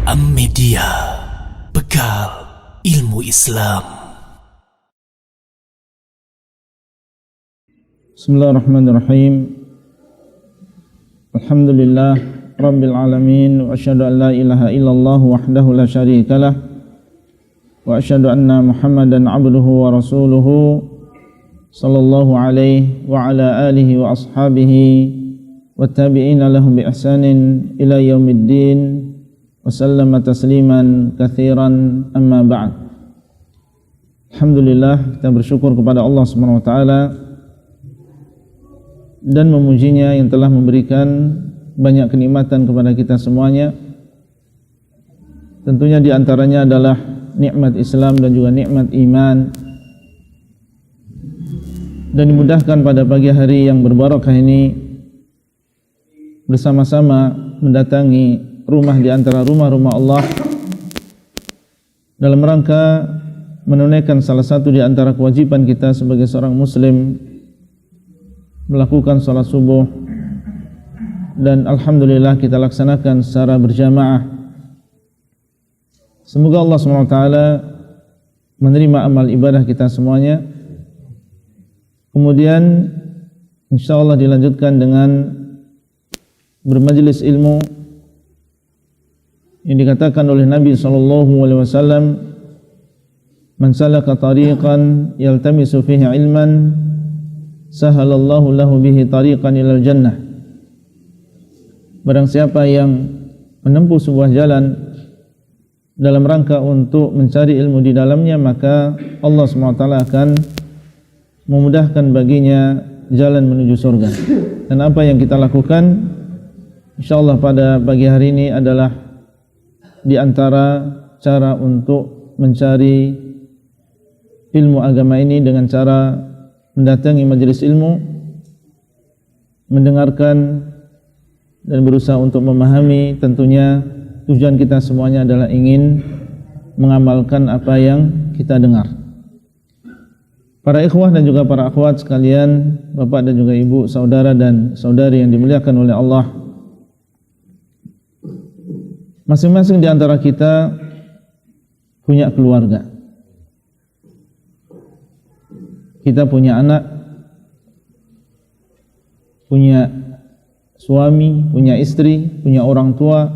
Am-Media, bekal ilmu Islam. Bismillahirrahmanirrahim. Alhamdulillah Rabbil alamin. Wa asyhadu an la ilaha illallah wahdahu la syarikalah. Wa asyhadu anna Muhammadan abduhu wa rasuluhu sallallahu alaihi wa ala alihi wa ashabihi wa tabi'ina lahum bi ihsanin ila yaumiddin wa sallama tasliman katsiran, amma ba'd. Alhamdulillah, kita bersyukur kepada Allah Subhanahu wa taala dan memujinya yang telah memberikan banyak kenikmatan kepada kita semuanya. Tentunya di antaranya adalah nikmat Islam dan juga nikmat iman, dan dimudahkan pada pagi hari yang berbarakah ini bersama-sama mendatangi rumah di antara rumah-rumah Allah dalam rangka menunaikan salah satu di antara kewajiban kita sebagai seorang muslim, melakukan salat subuh, dan alhamdulillah kita laksanakan secara berjamaah. Semoga Allah SWT menerima amal ibadah kita semuanya. Kemudian insyaallah dilanjutkan dengan bermajlis ilmu yang dikatakan oleh Nabi SAW, man salaka tariqan yaltamisu fihi ilman sahalallahu lahu bihi tariqan ilal jannah. Barang siapa yang menempuh sebuah jalan dalam rangka untuk mencari ilmu di dalamnya, maka Allah SWT akan memudahkan baginya jalan menuju surga. Dan apa yang kita lakukan insyaallah pada pagi hari ini adalah di antara cara untuk mencari ilmu agama ini dengan cara mendatangi majelis ilmu, mendengarkan dan berusaha untuk memahami. Tentunya tujuan kita semuanya adalah ingin mengamalkan apa yang kita dengar. Para ikhwah dan juga para akhwat sekalian, bapak dan juga ibu, saudara dan saudari yang dimuliakan oleh Allah, masing-masing di antara kita punya keluarga. Kita punya anak, punya suami, punya istri, punya orang tua.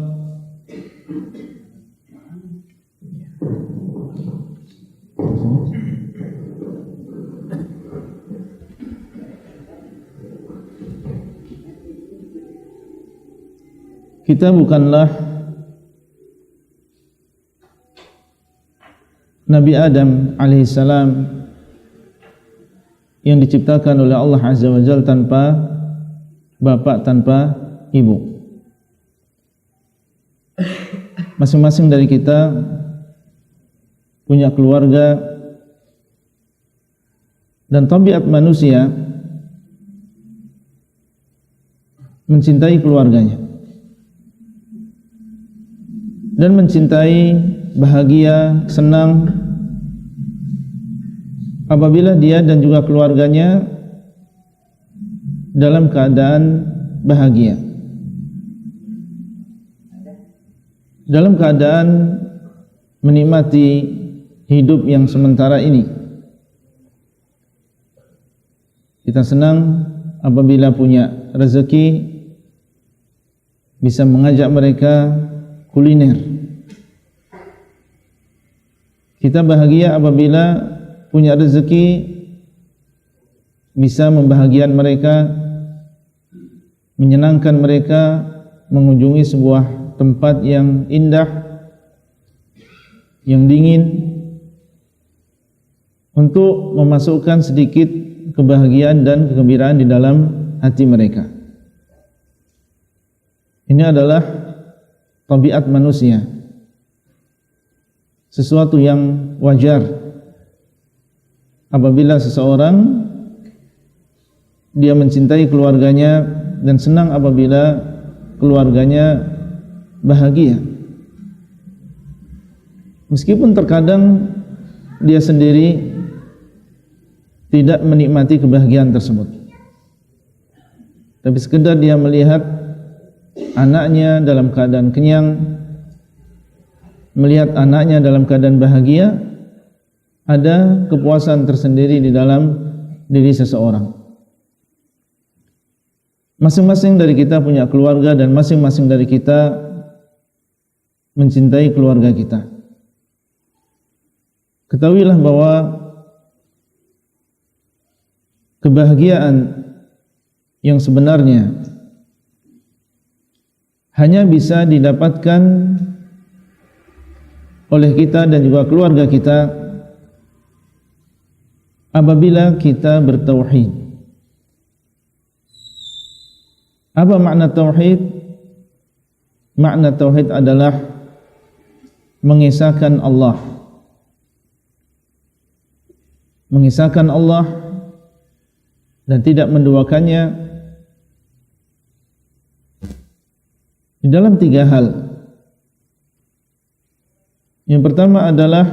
Kita bukanlah Nabi Adam alaihissalam yang diciptakan oleh Allah Azza wa Jalla tanpa bapak, tanpa ibu. Masing-masing dari kita punya keluarga, dan tabiat manusia mencintai keluarganya dan mencintai, bahagia, senang apabila dia dan juga keluarganya dalam keadaan bahagia, dalam keadaan menikmati hidup yang sementara ini. Kita senang apabila punya rezeki, bisa mengajak mereka kuliner. Kita bahagia apabila punya rezeki, bisa membahagiakan mereka, menyenangkan mereka, mengunjungi sebuah tempat yang indah, yang dingin, untuk memasukkan sedikit kebahagiaan dan kegembiraan di dalam hati mereka. Ini adalah tabiat manusia, sesuatu yang wajar. Apabila seseorang dia mencintai keluarganya dan senang apabila keluarganya bahagia, meskipun terkadang dia sendiri tidak menikmati kebahagiaan tersebut, tapi sekedar dia melihat anaknya dalam keadaan kenyang, melihat anaknya dalam keadaan bahagia, ada kepuasan tersendiri di dalam diri seseorang. Masing-masing dari kita punya keluarga dan masing-masing dari kita mencintai keluarga kita. Ketahuilah bahwa kebahagiaan yang sebenarnya hanya bisa didapatkan oleh kita dan juga keluarga kita apabila kita bertauhid. Apa makna tauhid? Makna tauhid adalah mengesahkan Allah. Mengesahkan Allah dan tidak menduakannya di dalam 3 hal. Yang pertama adalah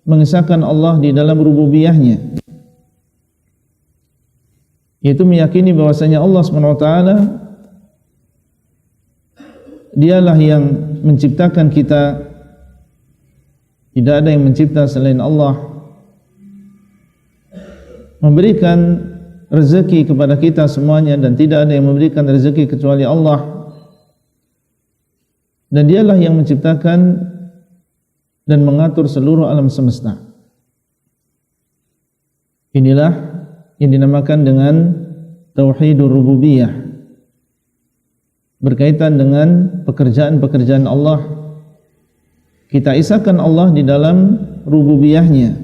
mengesahkan Allah di dalam rububiyahnya, yaitu meyakini bahwasanya Allah SWT dialah yang menciptakan kita, tidak ada yang mencipta selain Allah, memberikan rezeki kepada kita semuanya dan tidak ada yang memberikan rezeki kecuali Allah, dan dialah yang menciptakan dan mengatur seluruh alam semesta. Inilah yang dinamakan dengan tauhidur rububiyah, berkaitan dengan pekerjaan-pekerjaan Allah. Kita isahkan Allah di dalam rububiyahnya.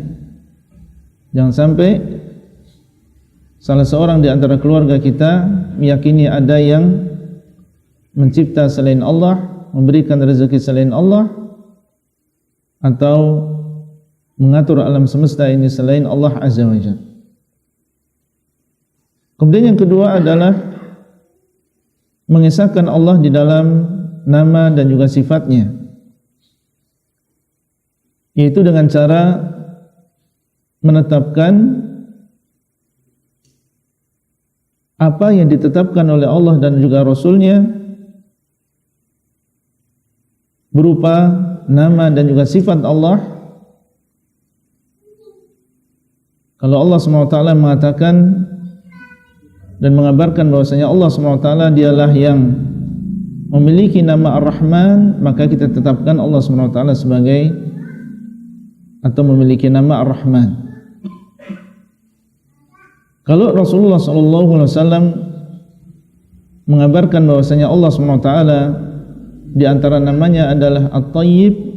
Jangan sampai salah seorang di antara keluarga kita meyakini ada yang mencipta selain Allah, memberikan rezeki selain Allah, atau mengatur alam semesta ini selain Allah Azza wa Jalla. Kemudian yang kedua adalah mengesahkan Allah di dalam nama dan juga sifatnya, yaitu dengan cara menetapkan apa yang ditetapkan oleh Allah dan juga Rasulnya berupa nama dan juga sifat Allah. Kalau Allah SWT mengatakan dan mengabarkan bahwasanya Allah SWT dialah yang memiliki nama Ar-Rahman, maka kita tetapkan Allah SWT sebagai atau memiliki nama Ar-Rahman. Kalau Rasulullah SAW mengabarkan bahwasanya Allah SWT di antara namanya adalah At-Tayyib,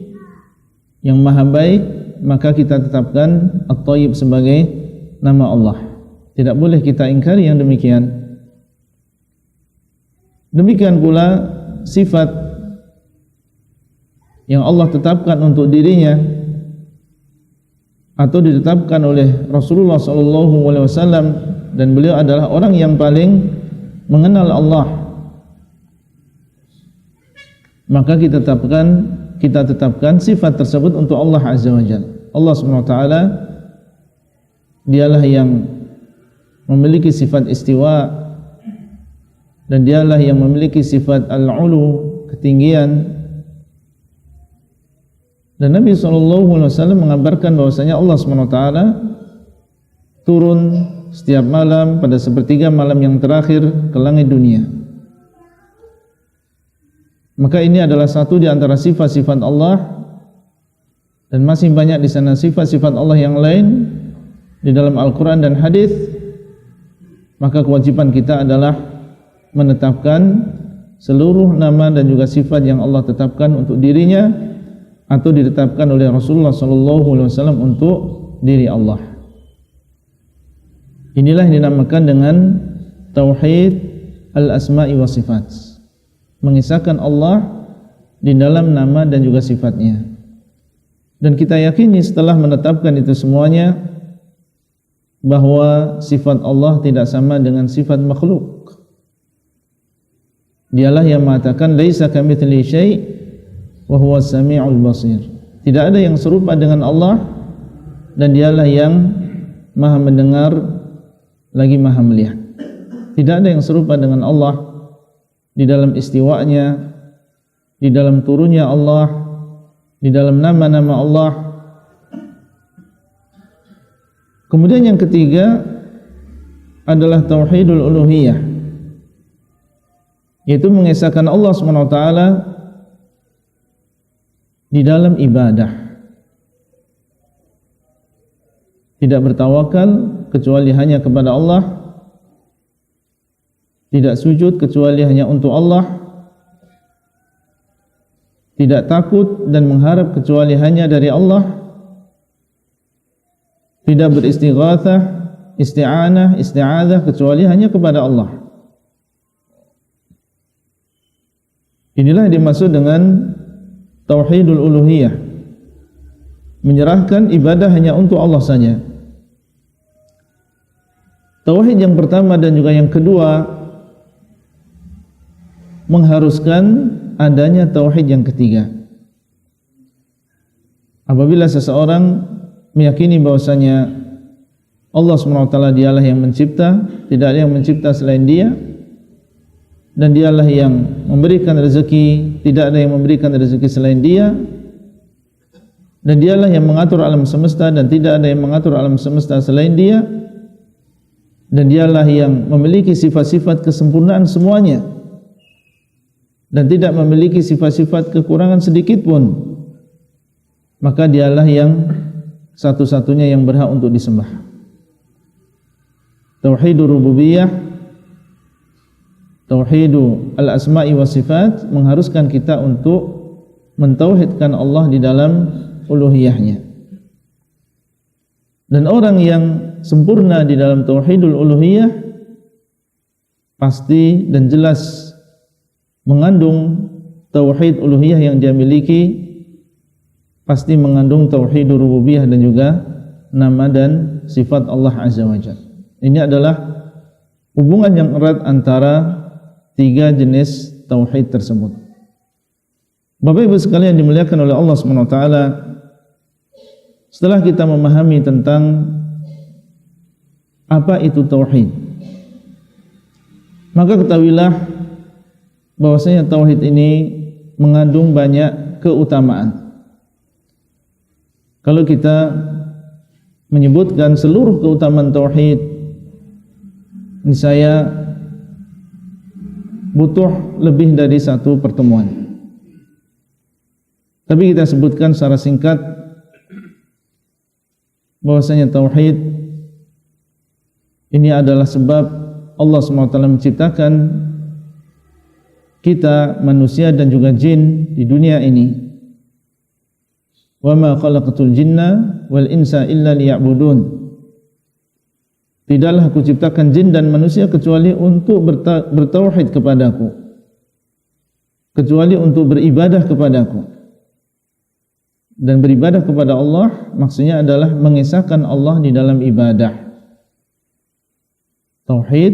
yang maha baik, maka kita tetapkan At-Tayyib sebagai nama Allah. Tidak boleh kita ingkari yang demikian. Demikian pula sifat yang Allah tetapkan untuk dirinya atau ditetapkan oleh Rasulullah SAW, dan beliau adalah orang yang paling mengenal Allah, maka kita tetapkan sifat tersebut untuk Allah Azza wa Jalla. Allah SWT dialah yang memiliki sifat istiwa, dan dialah yang memiliki sifat al-ulu, ketinggian. Dan Nabi SAW mengabarkan bahwasanya Allah SWT turun setiap malam pada sepertiga malam yang terakhir ke langit dunia. Maka ini adalah satu di antara sifat-sifat Allah, dan masih banyak di sana sifat-sifat Allah yang lain di dalam Al-Quran dan hadis. Maka kewajiban kita adalah menetapkan seluruh nama dan juga sifat yang Allah tetapkan untuk dirinya atau ditetapkan oleh Rasulullah SAW untuk diri Allah. Inilah yang dinamakan dengan tauhid al-asma'i wa sifat, mengisahkan Allah di dalam nama dan juga sifatnya. Dan kita yakini setelah menetapkan itu semuanya, bahwa sifat Allah tidak sama dengan sifat makhluk. Dialah yang mengatakan laisa kamitslihi syai' wa huwas sami'ul basir. Tidak ada yang serupa dengan Allah, dan dialah yang maha mendengar lagi maha melihat. Tidak ada yang serupa dengan Allah di dalam istiwanya, di dalam turunnya Allah, di dalam nama-nama Allah. Kemudian yang ketiga adalah tauhidul uluhiyah, yaitu mengesahkan Allah SWT di dalam ibadah. Tidak bertawakal kecuali hanya kepada Allah, tidak sujud kecuali hanya untuk Allah, tidak takut dan mengharap kecuali hanya dari Allah, tidak beristighatsah, isti'anah, isti'adzah kecuali hanya kepada Allah. Inilah yang dimaksud dengan tauhidul uluhiyah, menyerahkan ibadah hanya untuk Allah saja. Tauhid yang pertama dan juga yang kedua mengharuskan adanya tauhid yang ketiga. Apabila seseorang meyakini bahwasanya Allah SWT dialah yang mencipta, tidak ada yang mencipta selain Dia, dan Dialah yang memberikan rezeki, tidak ada yang memberikan rezeki selain Dia, dan Dialah yang mengatur alam semesta dan tidak ada yang mengatur alam semesta selain Dia, dan Dialah yang memiliki sifat-sifat kesempurnaan semuanya dan tidak memiliki sifat-sifat kekurangan sedikit pun, maka Dialah yang satu-satunya yang berhak untuk disembah. Tauhidur rububiyah, tauhidu al-asma'i wa sifat mengharuskan kita untuk mentauhidkan Allah di dalam uluhiyahnya. Dan orang yang sempurna di dalam tauhidul uluhiyah pasti dan jelas mengandung tauhid uluhiyah yang dia miliki, pasti mengandung tauhidur rububiyah dan juga nama dan sifat Allah Azza wa Jalla. Ini adalah hubungan yang erat antara tiga jenis tauhid tersebut. Bapak Ibu sekalian dimuliakan oleh Allah SWT, setelah kita memahami tentang apa itu tauhid, maka ketahuilah bahwasanya tauhid ini mengandung banyak keutamaan. Kalau kita menyebutkan seluruh keutamaan tauhid, ini saya butuh lebih dari satu pertemuan. Tapi kita sebutkan secara singkat bahwasanya tauhid ini adalah sebab Allah SWT menciptakan kita manusia dan juga jin di dunia ini. Wa ma khalaqatul jinna wal insa illa liya'budun. Tidaklah aku ciptakan jin dan manusia kecuali untuk bertauhid kepadaku, kecuali untuk beribadah kepadaku. Dan beribadah kepada Allah maksudnya adalah mengesahkan Allah di dalam ibadah. Tauhid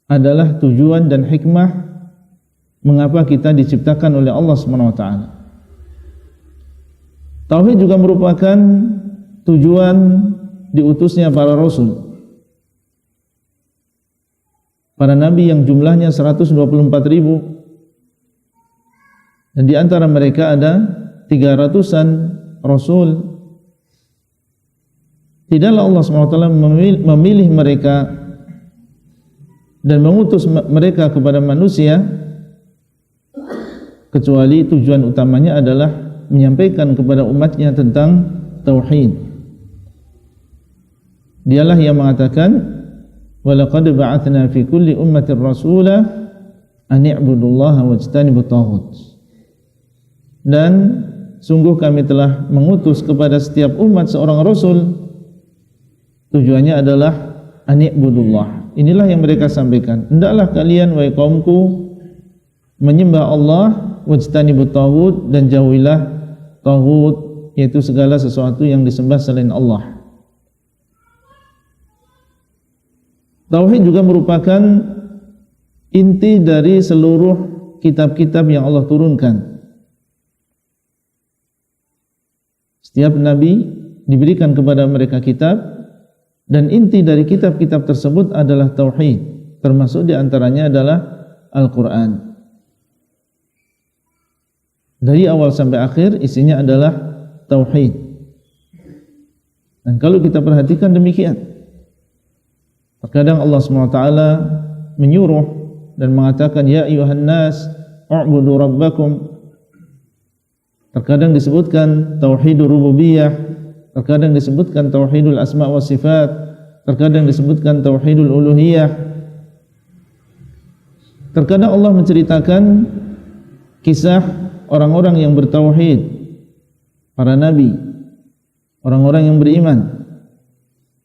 adalah tujuan dan hikmah mengapa kita diciptakan oleh Allah SWT. Tauhid juga merupakan tujuan diutusnya para rasul, para nabi yang jumlahnya 124.000, dan di antara mereka ada 300-an rasul. Tidaklah Allah SWT memilih mereka dan mengutus mereka kepada manusia kecuali tujuan utamanya adalah menyampaikan kepada umatnya tentang tauhid. Dialah yang mengatakan, walaqad ba'atsna fi kulli ummatin rasula an i'budullaha wajtanibut taghut. Dan sungguh kami telah mengutus kepada setiap umat seorang rasul, tujuannya adalah an i'budullah. Inilah yang mereka sampaikan, hendaklah kalian wahai kaumku menyembah Allah, wajtanibut taghut, dan jauhilah taghut, yaitu segala sesuatu yang disembah selain Allah. Tauhid juga merupakan inti dari seluruh kitab-kitab yang Allah turunkan. Setiap nabi diberikan kepada mereka kitab, dan inti dari kitab-kitab tersebut adalah tauhid, termasuk di antaranya adalah Al-Quran. dari awal sampai akhir isinya adalah tauhid. Dan kalau kita perhatikan demikian, terkadang Allah SWT menyuruh dan mengatakan ya ayuhan nas u'budu rabbakum. Terkadang disebutkan tauhidur rububiyah, terkadang disebutkan tauhidul asma wa sifat, terkadang disebutkan tauhidul uluhiyah. Terkadang Allah menceritakan kisah orang-orang yang bertauhid, para nabi, orang-orang yang beriman.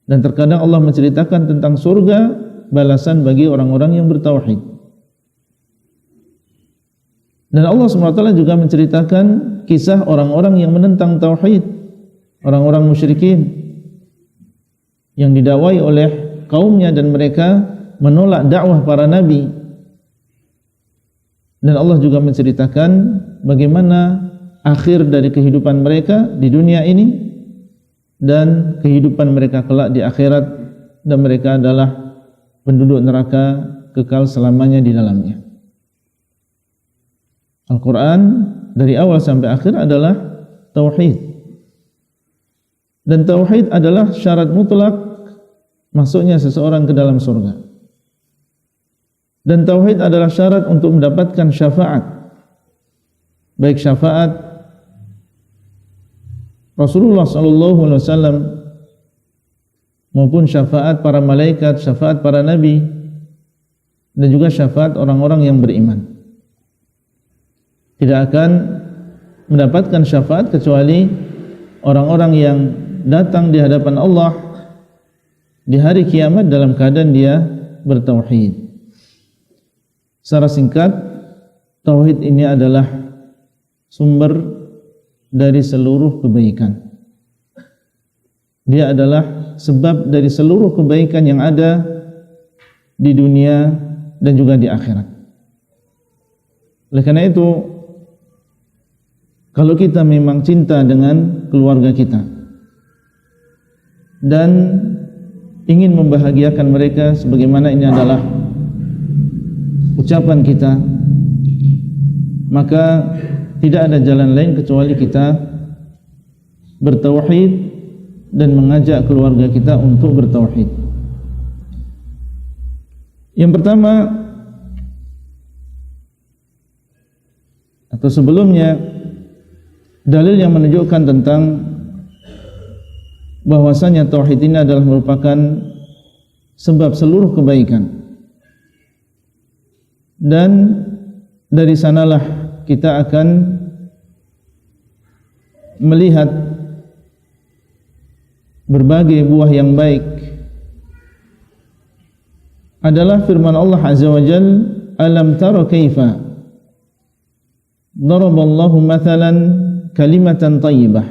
Dan terkadang Allah menceritakan tentang surga, balasan bagi orang-orang yang bertauhid. Dan Allah SWT juga menceritakan kisah orang-orang yang menentang tauhid, orang-orang musyrikin yang didakwai oleh kaumnya dan mereka menolak dakwah para nabi. Dan Allah juga menceritakan bagaimana akhir dari kehidupan mereka di dunia ini dan kehidupan mereka kelak di akhirat, dan mereka adalah penduduk neraka kekal selamanya di dalamnya. Al-Quran dari awal sampai akhir adalah tauhid, dan tauhid adalah syarat mutlak masuknya seseorang ke dalam surga. Dan tauhid adalah syarat untuk mendapatkan syafaat, baik syafaat Rasulullah SAW maupun syafaat para malaikat, syafaat para nabi, dan juga syafaat orang-orang yang beriman. Tidak akan mendapatkan syafaat kecuali orang-orang yang datang di hadapan Allah di hari kiamat dalam keadaan dia bertauhid. Secara singkat, tauhid ini adalah sumber dari seluruh kebaikan. Dia adalah sebab dari seluruh kebaikan yang ada di dunia dan juga di akhirat. Oleh karena itu, kalau kita memang cinta dengan keluarga kita dan ingin membahagiakan mereka, sebagaimana ini adalah ucapan kita, maka tidak ada jalan lain kecuali kita bertauhid dan mengajak keluarga kita untuk bertauhid. Yang pertama, atau sebelumnya, dalil yang menunjukkan tentang bahwasanya tauhid ini adalah merupakan sebab seluruh kebaikan. Dan dari sanalah kita akan melihat berbagai buah yang baik, adalah firman Allah Azza wa Jalla, alam tara kaifa daraballahu mathalan kalimatan tayyibah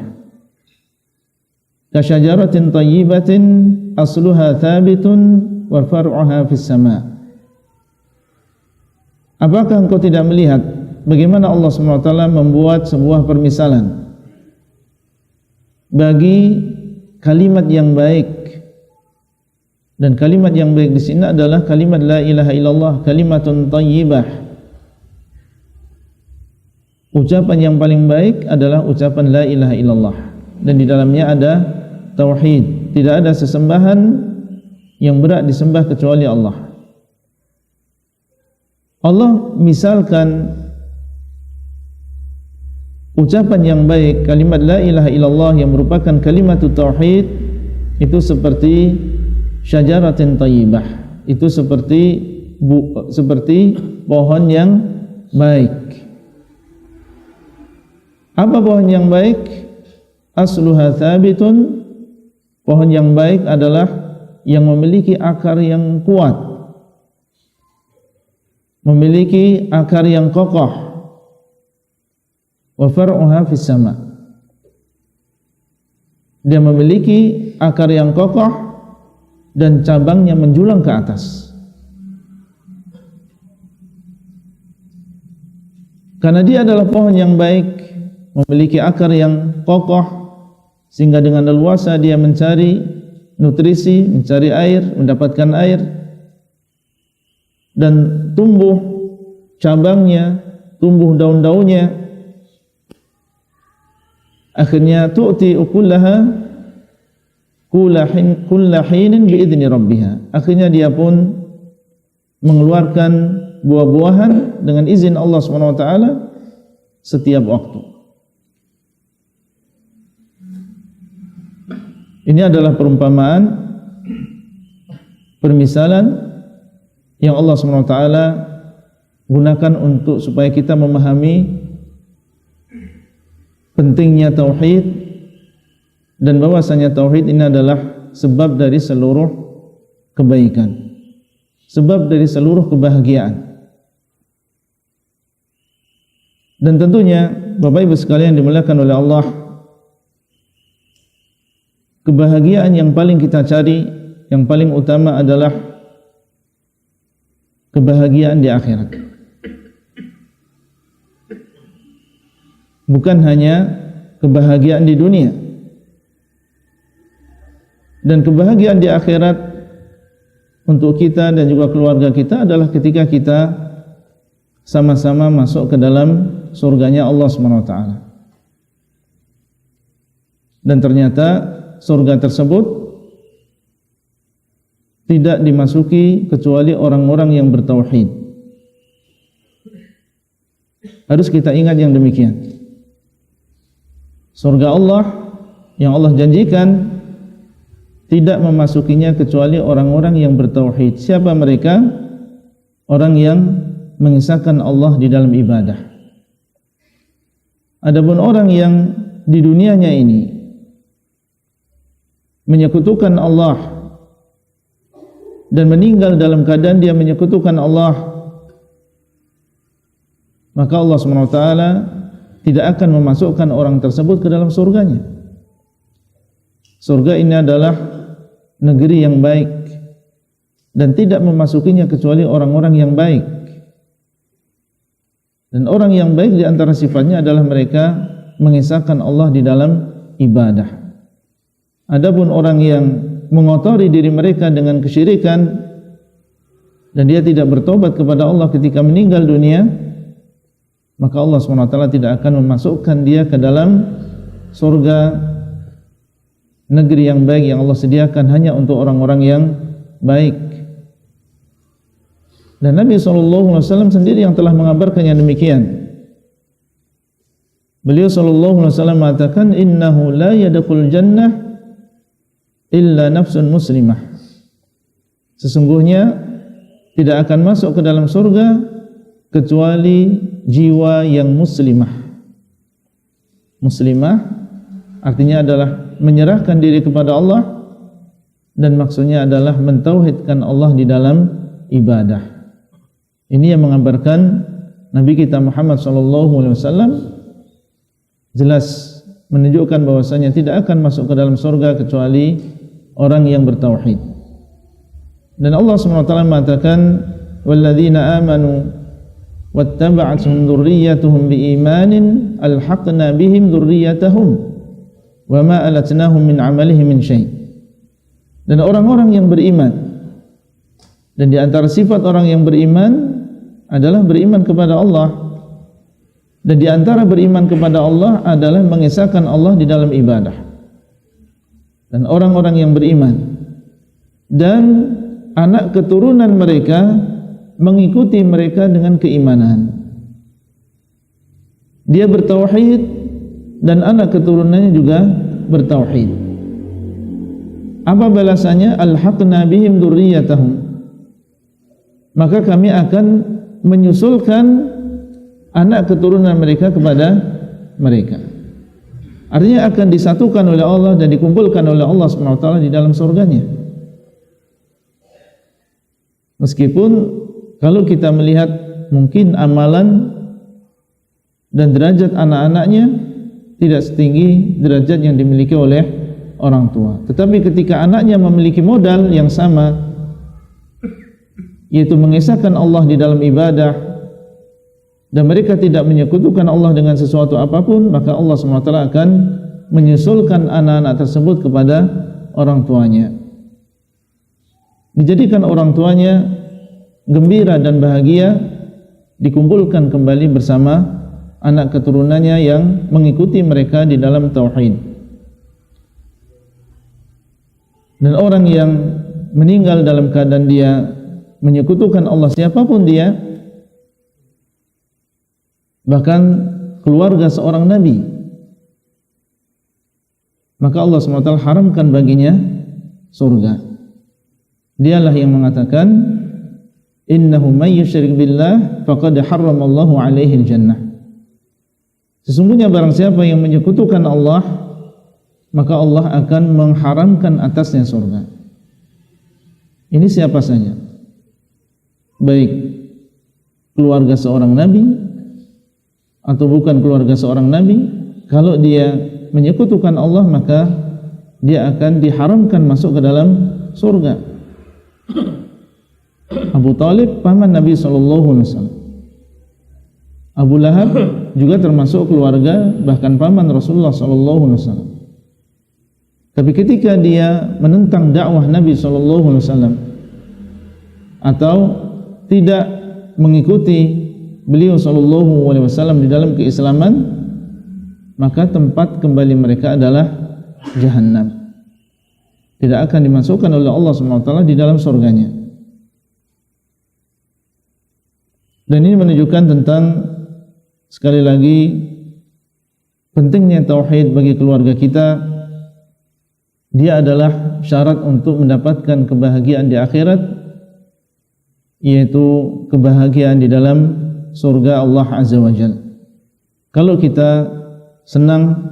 kasyajaratin tayyibatin asluha thabitun wa far'uha fis sama'. Apakah engkau tidak melihat bagaimana Allah SWT membuat sebuah permisalan bagi kalimat yang baik? Dan kalimat yang baik di sini adalah kalimat la ilaha illallah, kalimatun thayyibah. Ucapan yang paling baik adalah ucapan la ilaha illallah, dan di dalamnya ada tauhid. Tidak ada sesembahan yang berat disembah kecuali Allah. Allah misalkan ucapan yang baik, kalimat la ilaha illallah yang merupakan kalimat tauhid, itu seperti syajaratin thayyibah, itu seperti pohon yang baik. Apa pohon yang baik? Asluha thabitun. Pohon yang baik adalah yang memiliki akar yang kuat, memiliki akar yang kokoh. Wa far'uha fis sama'. Dia memiliki akar yang kokoh dan cabangnya menjulang ke atas. Karena dia adalah pohon yang baik, memiliki akar yang kokoh, sehingga dengan leluasa dia mencari nutrisi, mencari air, mendapatkan air, dan tumbuh cabangnya, tumbuh daun-daunnya, Akhirnya tu'ti ukullaha kullahinin biidzni rabbiha. Akhirnya dia pun mengeluarkan buah-buahan dengan izin Allah SWT setiap waktu. Ini adalah perumpamaan, permisalan yang Allah SWT gunakan untuk supaya kita memahami pentingnya tauhid dan bahwasanya tauhid ini adalah sebab dari seluruh kebaikan, sebab dari seluruh kebahagiaan. Dan tentunya Bapak Ibu sekalian dimuliakan oleh Allah, kebahagiaan yang paling kita cari, yang paling utama adalah kebahagiaan di akhirat. Bukan hanya kebahagiaan di dunia. Dan kebahagiaan di akhirat untuk kita dan juga keluarga kita adalah ketika kita sama-sama masuk ke dalam surganya Allah SWT. Dan ternyata surga tersebut tidak dimasuki kecuali orang-orang yang bertauhid. Harus kita ingat yang demikian. Surga Allah yang Allah janjikan tidak memasukinya kecuali orang-orang yang bertauhid. Siapa mereka? Orang yang mengisahkan Allah di dalam ibadah. Adapun orang yang di dunianya ini menyekutukan Allah dan meninggal dalam keadaan dia menyekutukan Allah, maka Allah SWT tidak akan memasukkan orang tersebut ke dalam surganya. Surga ini adalah negeri yang baik dan tidak memasukinya kecuali orang-orang yang baik. Dan orang yang baik di antara sifatnya adalah mereka mengisahkan Allah di dalam ibadah. Adapun orang yang mengotori diri mereka dengan kesyirikan dan dia tidak bertobat kepada Allah ketika meninggal dunia, maka Allah SWT tidak akan memasukkan dia ke dalam surga, negeri yang baik yang Allah sediakan hanya untuk orang-orang yang baik. Dan Nabi SAW sendiri yang telah mengabarkan yang demikian. Beliau SAW mengatakan, innahu la yadkhul jannah illa nafsun muslimah. Sesungguhnya tidak akan masuk ke dalam surga kecuali jiwa yang muslimah. Muslimah artinya adalah menyerahkan diri kepada Allah, dan maksudnya adalah mentauhidkan Allah di dalam ibadah. Ini yang mengabarkan Nabi kita Muhammad SAW jelas menunjukkan bahwasanya tidak akan masuk ke dalam surga kecuali orang yang bertauhid. Dan Allah SWT mengatakan, walladzina amanu wattaba'athum dzurriyyatuhum biimanin alhaqna bihim dzurriyyatahum wama alatnahum min 'amalihim min syai'. Dan orang-orang yang beriman, dan di antara sifat orang yang beriman adalah beriman kepada Allah, dan di antara beriman kepada Allah adalah mengesahkan Allah di dalam ibadah. Dan orang-orang yang beriman dan anak keturunan mereka mengikuti mereka dengan keimanan. Dia bertauhid dan anak keturunannya juga bertauhid. Apa balasannya? Alhaqna bihim dzurriyyatahum. Maka kami akan menyusulkan anak keturunan mereka kepada mereka. Artinya akan disatukan oleh Allah dan dikumpulkan oleh Allah SWT di dalam surganya. Meskipun kalau kita melihat mungkin amalan dan derajat anak-anaknya tidak setinggi derajat yang dimiliki oleh orang tua, tetapi ketika anaknya memiliki modal yang sama, yaitu mengesahkan Allah di dalam ibadah, dan mereka tidak menyekutukan Allah dengan sesuatu apapun, maka Allah SWT akan menyusulkan anak-anak tersebut kepada orang tuanya, dijadikan orang tuanya gembira dan bahagia, dikumpulkan kembali bersama anak keturunannya yang mengikuti mereka di dalam tauhid. Dan orang yang meninggal dalam keadaan dia menyekutukan Allah, siapapun dia, bahkan keluarga seorang nabi, maka Allah SWT haramkan baginya surga. Dialah yang mengatakan, innahu may yusyrik billah faqad harramallahu alaihi jannah. Sesungguhnya barang siapa yang menyekutukan Allah, maka Allah akan mengharamkan atasnya surga. Ini siapa saja, baik keluarga seorang nabi atau bukan keluarga seorang nabi, kalau dia menyekutukan Allah, maka dia akan diharamkan masuk ke dalam surga. Abu Talib paman Nabi SAW. Abu Lahab juga termasuk keluarga, bahkan paman Rasulullah SAW. Tapi ketika dia menentang dakwah Nabi SAW atau tidak mengikuti beliau SAW di dalam keislaman, maka tempat kembali mereka adalah Jahannam. Tidak akan dimasukkan oleh Allah SWT di dalam surganya. Dan ini menunjukkan tentang, sekali lagi, pentingnya tauhid bagi keluarga kita. Dia adalah syarat untuk mendapatkan kebahagiaan di akhirat, yaitu kebahagiaan di dalam surga Allah Azza wa Jalla. Kalau kita senang,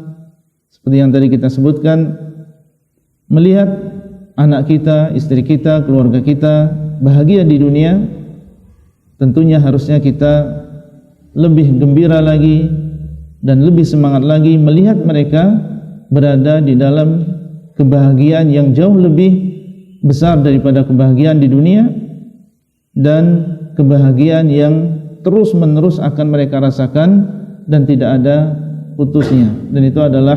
seperti yang tadi kita sebutkan, melihat anak kita, istri kita, keluarga kita bahagia di dunia, tentunya harusnya kita lebih gembira lagi dan lebih semangat lagi melihat mereka berada di dalam kebahagiaan yang jauh lebih besar daripada kebahagiaan di dunia, dan kebahagiaan yang terus menerus akan mereka rasakan dan tidak ada putusnya. Dan itu adalah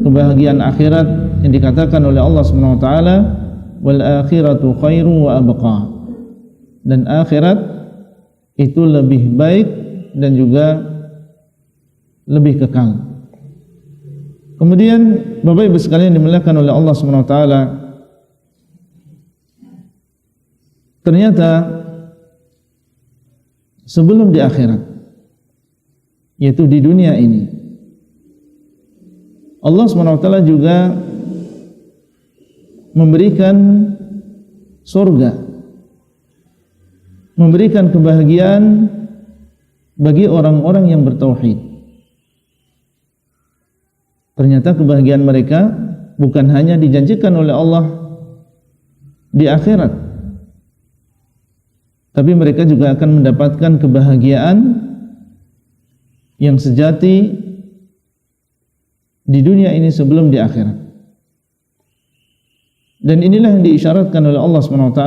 kebahagiaan akhirat yang dikatakan oleh Allah SWT, wal akhiratu khairu wa abqa. Dan akhirat itu lebih baik dan juga lebih kekal. Kemudian Bapak Ibu sekalian dimuliakan oleh Allah SWT, ternyata sebelum di akhirat, yaitu di dunia ini, Allah SWT juga memberikan surga, memberikan kebahagiaan bagi orang-orang yang bertauhid. Ternyata kebahagiaan mereka bukan hanya dijanjikan oleh Allah di akhirat, tapi mereka juga akan mendapatkan kebahagiaan yang sejati di dunia ini sebelum di akhirat. Dan inilah yang diisyaratkan oleh Allah SWT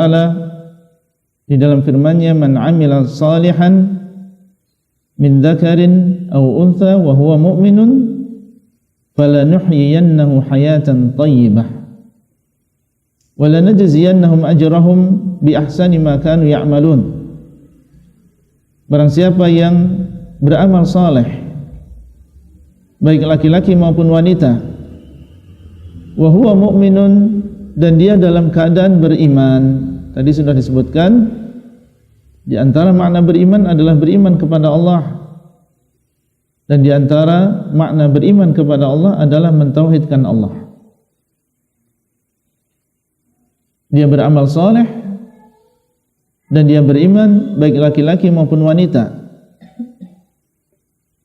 di dalam firman-Nya, man 'amila salihan min dzakarin aw untha wa huwa mu'minun falanuhyiyannahu hayatan thayyibah wa lanajziyannahum ajrahum bi ahsani ma kanu ya'malun. Barang siapa yang beramal saleh, baik laki-laki maupun wanita, wa huwa mu'minun, dan dia dalam keadaan beriman. Tadi sudah disebutkan, di antara makna beriman adalah beriman kepada Allah, dan di antara makna beriman kepada Allah adalah mentauhidkan Allah. Dia beramal saleh dan dia beriman, baik laki-laki maupun wanita.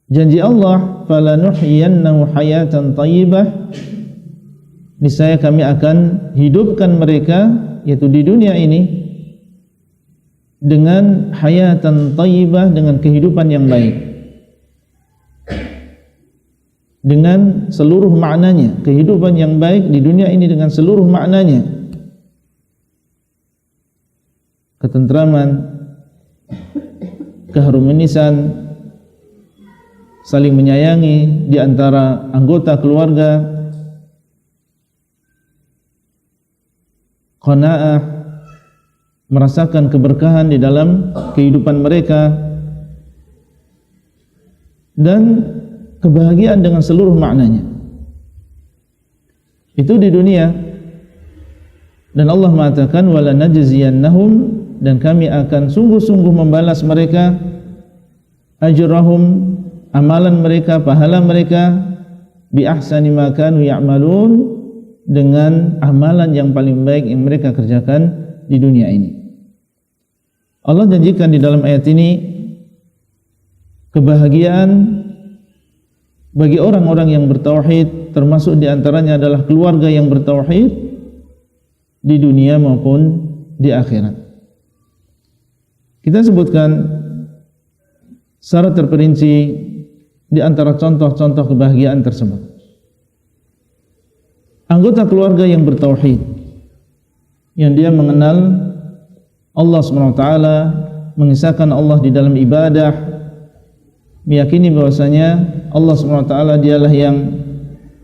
Janji Allah, falanuhyiyannahu hayatan thayyibah, niscaya kami akan hidupkan mereka, yaitu di dunia ini, dengan hayatan thayyibah, dengan kehidupan yang baik, dengan seluruh maknanya. Kehidupan yang baik di dunia ini dengan seluruh maknanya. Ketentraman, keharmonisan, saling menyayangi di antara anggota keluarga, qanaah, merasakan keberkahan di dalam kehidupan mereka, dan kebahagiaan dengan seluruh maknanya. Itu di dunia. Dan Allah mengatakan wala najziyannahum, dan kami akan sungguh-sungguh membalas mereka ajrahum, amalan mereka, pahala mereka, bi ahsani ma kanu ya'malun, dengan amalan yang paling baik yang mereka kerjakan di dunia ini. Allah janjikan di dalam ayat ini kebahagiaan bagi orang-orang yang bertauhid, termasuk di antaranya adalah keluarga yang bertauhid di dunia maupun di akhirat. Kita sebutkan secara terperinci di antara contoh-contoh kebahagiaan tersebut. Anggota keluarga yang bertauhid, yang dia mengenal Allah SWT, mengisahkan Allah di dalam ibadah, meyakini bahwasanya Allah SWT dialah yang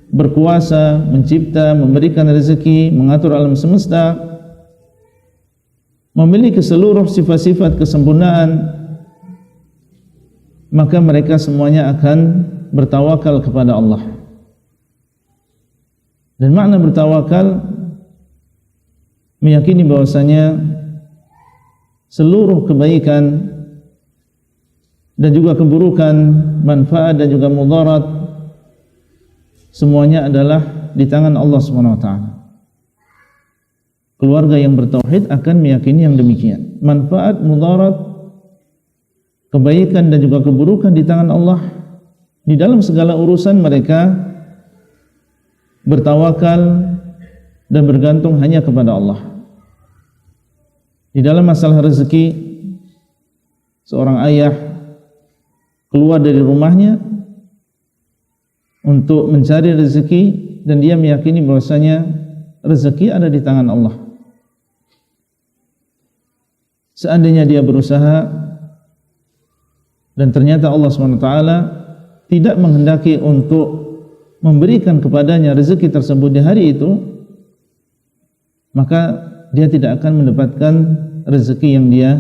berkuasa, mencipta, memberikan rezeki, mengatur alam semesta, memiliki seluruh sifat-sifat kesempurnaan, maka mereka semuanya akan bertawakal kepada Allah. Dan makna bertawakal meyakini bahwasanya seluruh kebaikan dan juga keburukan, manfaat dan juga mudarat, semuanya adalah di tangan Allah SWT. Keluarga yang bertauhid akan meyakini yang demikian. Manfaat, mudarat, kebaikan dan juga keburukan di tangan Allah. Di dalam segala urusan mereka bertawakal dan bergantung hanya kepada Allah. Di dalam masalah rezeki, seorang ayah keluar dari rumahnya untuk mencari rezeki, dan dia meyakini bahwasanya rezeki ada di tangan Allah. Seandainya dia berusaha dan ternyata Allah SWT tidak menghendaki untuk memberikan kepadanya rezeki tersebut di hari itu, maka dia tidak akan mendapatkan rezeki yang dia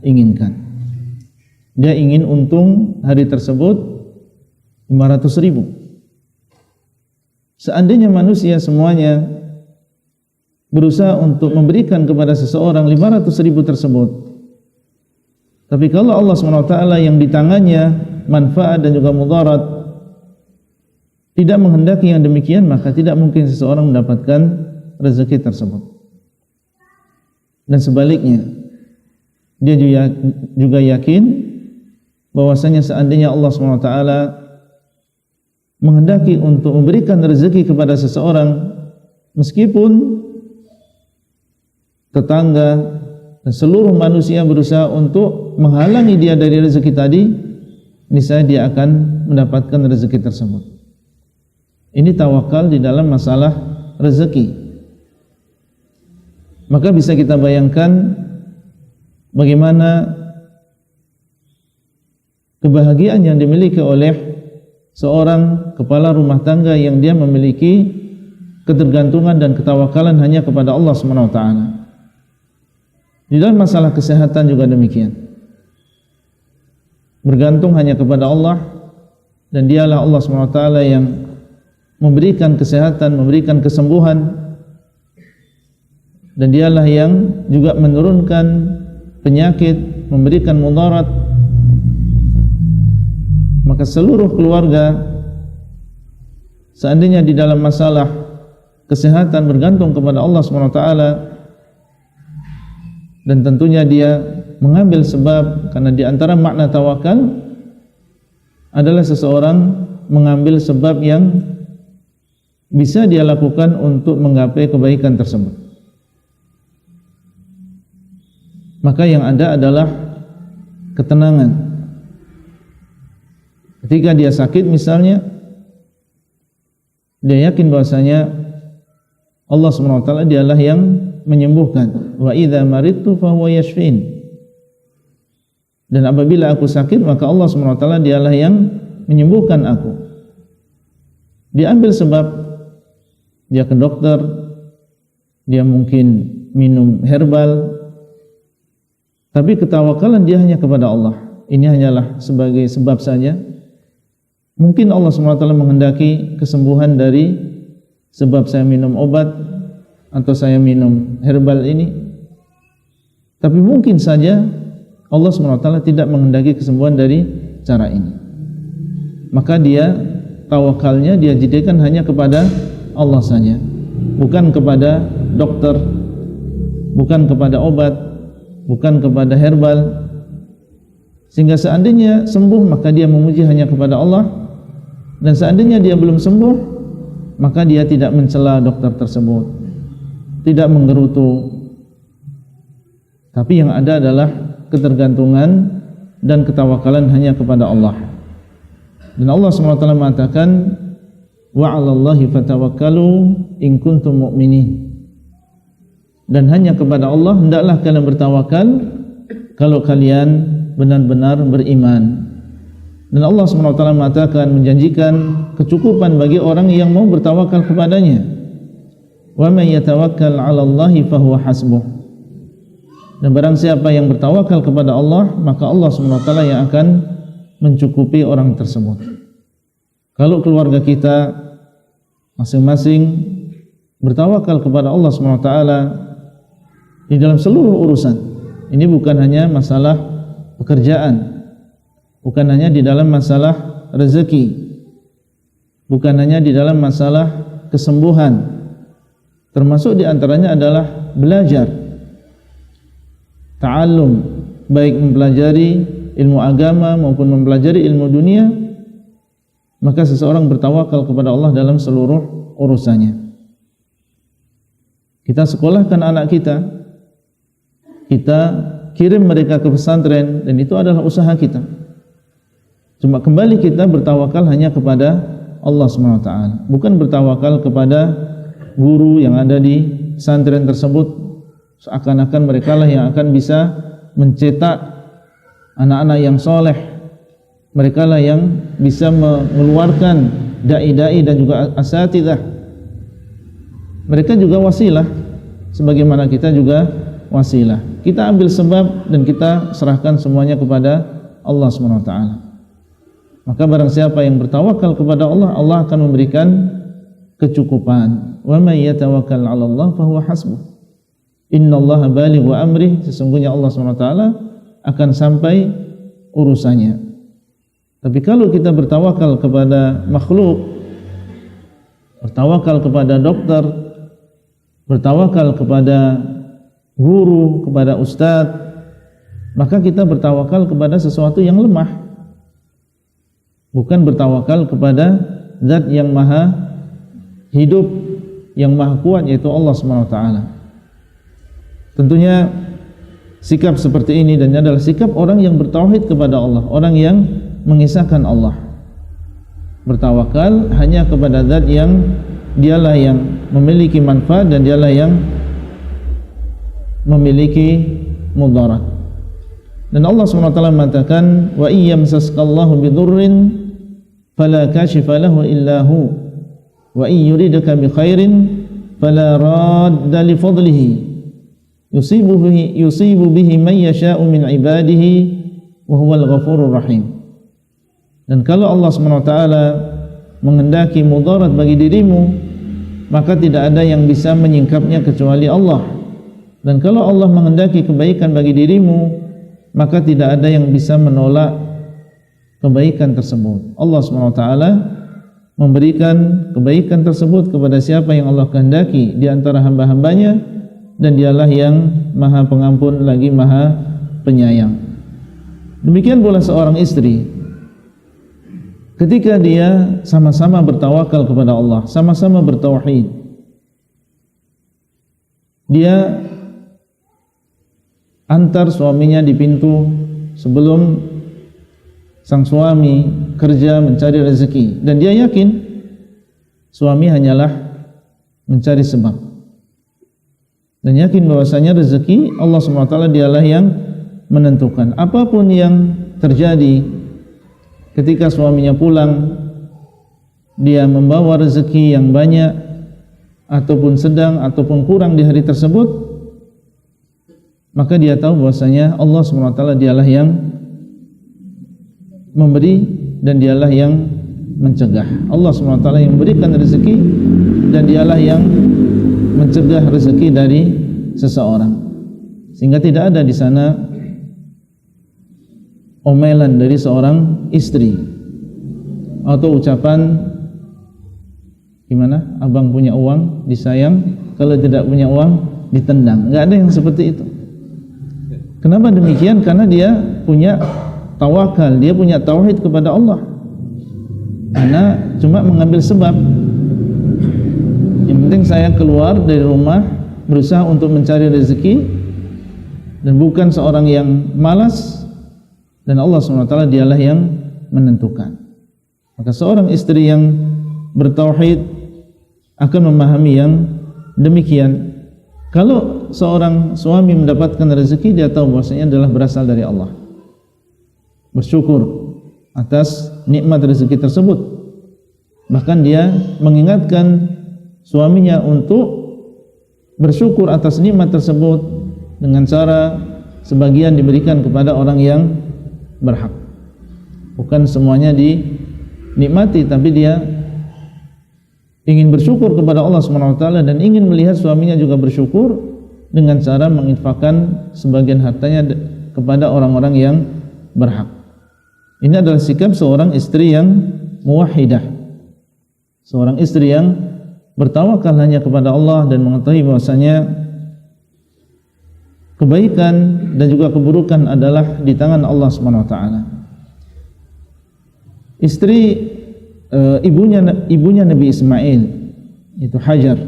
inginkan. Dia ingin untung hari tersebut 500.000. Seandainya manusia semuanya berusaha untuk memberikan kepada seseorang 500.000 tersebut, tapi kalau Allah SWT yang di tangannya manfaat dan juga mudarat tidak menghendaki yang demikian, maka tidak mungkin seseorang mendapatkan rezeki tersebut. Dan sebaliknya, dia juga yakin bahwasanya seandainya Allah SWT menghendaki untuk memberikan rezeki kepada seseorang, meskipun tetangga dan seluruh manusia berusaha untuk menghalangi dia dari rezeki tadi, niscaya dia akan mendapatkan rezeki tersebut. Ini tawakal di dalam masalah rezeki. Maka bisa kita bayangkan bagaimana kebahagiaan yang dimiliki oleh seorang kepala rumah tangga yang dia memiliki ketergantungan dan ketawakalan hanya kepada Allah SWT. Di dalam masalah kesehatan juga demikian. Bergantung hanya kepada Allah, dan dialah Allah SWT yang memberikan kesehatan, memberikan kesembuhan, dan dialah yang juga menurunkan penyakit, memberikan mudarat. Maka seluruh keluarga seandainya di dalam masalah kesehatan bergantung kepada Allah SWT, dan tentunya dia mengambil sebab, karena di antara makna tawakal adalah seseorang mengambil sebab yang bisa dia lakukan untuk menggapai kebaikan tersebut. Maka yang ada adalah ketenangan. Ketika dia sakit misalnya, dia yakin bahwasanya Allah SWT dialah yang menyembuhkan. Wa idza maridtu fa huwa yashfin. Dan apabila aku sakit, maka Allah SWT dialah yang menyembuhkan aku. Dia ambil sebab, dia ke dokter, dia mungkin minum herbal, tapi ketawakalan dia hanya kepada Allah. Ini hanyalah sebagai sebab saja. Mungkin Allah SWT menghendaki kesembuhan dari sebab saya minum obat atau saya minum herbal ini. Tapi mungkin saja Allah SWT tidak menghendaki kesembuhan dari cara ini. Maka dia tawakalnya dia jadikan hanya kepada Allah saja, bukan kepada dokter, bukan kepada obat, bukan kepada herbal. Sehingga seandainya sembuh maka dia memuji hanya kepada Allah, dan seandainya dia belum sembuh maka dia tidak mencela dokter tersebut, tidak menggerutu. Tapi yang ada adalah ketergantungan dan ketawakalan hanya kepada Allah. Dan Allah SWT mengatakan, wa 'alallahi fatawakkalu in kuntum mu'minin. Dan hanya kepada Allah hendaklah kalian bertawakal kalau kalian benar-benar beriman. Dan Allah SWT mengatakan, menjanjikan kecukupan bagi orang yang mau bertawakal kepadanya. Wa may yatawakkal 'alallahi fahuwa hasbuh. Dan barang siapa yang bertawakal kepada Allah, maka Allah SWT yang akan mencukupi orang tersebut. Kalau keluarga kita masing-masing bertawakal kepada Allah SWT di dalam seluruh urusan, ini bukan hanya masalah pekerjaan, bukan hanya di dalam masalah rezeki, bukan hanya di dalam masalah kesembuhan, termasuk di antaranya adalah belajar, ta'allum, baik mempelajari ilmu agama maupun mempelajari ilmu dunia. Maka seseorang bertawakal kepada Allah dalam seluruh urusannya. Kita sekolahkan anak kita, kita kirim mereka ke pesantren, dan itu adalah usaha kita. Cuma kembali kita bertawakal hanya kepada Allah SWT, bukan bertawakal kepada guru yang ada di pesantren tersebut, seakan-akan merekalah yang akan bisa mencetak anak-anak yang soleh, merekalah yang bisa mengeluarkan dai-dai dan juga asatidzah. Mereka juga wasilah, sebagaimana kita juga wasilah. Kita ambil sebab dan kita serahkan semuanya kepada Allah SWT. Maka barang siapa yang bertawakal kepada Allah, Allah akan memberikan kecukupan. Wa may yatawakkal 'ala Allah fahuwa hasbuh. Innallaha balighu amrih. Sesungguhnya Allah SWT akan sampai urusannya. Tapi kalau kita bertawakal kepada makhluk, bertawakal kepada dokter, bertawakal kepada guru, kepada ustadz, maka kita bertawakal kepada sesuatu yang lemah, bukan bertawakal kepada zat yang maha hidup, yang maha kuat, yaitu Allah SWT. Tentunya sikap seperti ini dan adalah sikap orang yang bertauhid kepada Allah, orang yang mengisahkan Allah, bertawakal hanya kepada zat yang dialah yang memiliki manfaat dan dialah yang memiliki mudarat. Dan Allah SWT mengatakan, wa iyyamsaskallahu bidurrin fala kashifa lahu illa hu wa iyyuridaka bi khairin fala radda li fadlihi yusibu bihi man yasha'u min ibadihi wa huwal ghafurur rahim. Dan kalau Allah SWT menghendaki mudarat bagi dirimu, maka tidak ada yang bisa menyingkapnya kecuali Allah. Dan kalau Allah menghendaki kebaikan bagi dirimu, maka tidak ada yang bisa menolak kebaikan tersebut. Allah SWT memberikan kebaikan tersebut kepada siapa yang Allah kehendaki di antara hamba-hambanya, dan dialah yang maha pengampun lagi maha penyayang. Demikian pula seorang istri, ketika dia sama-sama bertawakal kepada Allah, sama-sama bertauhid, dia antar suaminya di pintu sebelum sang suami kerja mencari rezeki, dan dia yakin suami hanyalah mencari sebab, dan yakin bahwasanya rezeki Allah SWT dialah yang menentukan. Apapun yang terjadi ketika suaminya pulang, dia membawa rezeki yang banyak ataupun sedang ataupun kurang di hari tersebut, maka dia tahu bahwasanya Allah SWT dialah yang memberi dan dialah yang mencegah. Allah SWT yang memberikan rezeki dan dialah yang mencegah rezeki dari seseorang, sehingga tidak ada di sana omelan dari seorang istri atau ucapan gimana, abang punya uang disayang, kalau tidak punya uang ditendang. Enggak ada yang seperti itu. Kenapa demikian? Karena dia punya tawakal, dia punya tauhid kepada Allah. Karena cuma mengambil sebab. Yang penting saya keluar dari rumah berusaha untuk mencari rezeki dan bukan seorang yang malas, dan Allah SWT dialah yang menentukan. Maka seorang istri yang bertauhid akan memahami yang demikian. Kalau seorang suami mendapatkan rezeki, dia tahu bahwasanya adalah berasal dari Allah. Bersyukur atas nikmat rezeki tersebut. Bahkan dia mengingatkan suaminya untuk bersyukur atas nikmat tersebut dengan cara sebagian diberikan kepada orang yang berhak. Bukan semuanya dinikmati, tapi dia ingin bersyukur kepada Allah SWT dan ingin melihat suaminya juga bersyukur dengan cara menginfakkan sebagian hartanya kepada orang-orang yang berhak. Ini adalah sikap seorang istri yang muwahhidah, seorang istri yang bertawakal hanya kepada Allah dan mengetahui bahwasanya kebaikan dan juga keburukan adalah di tangan Allah SWT. Istri ibunya Nabi Ismail, itu Hajar.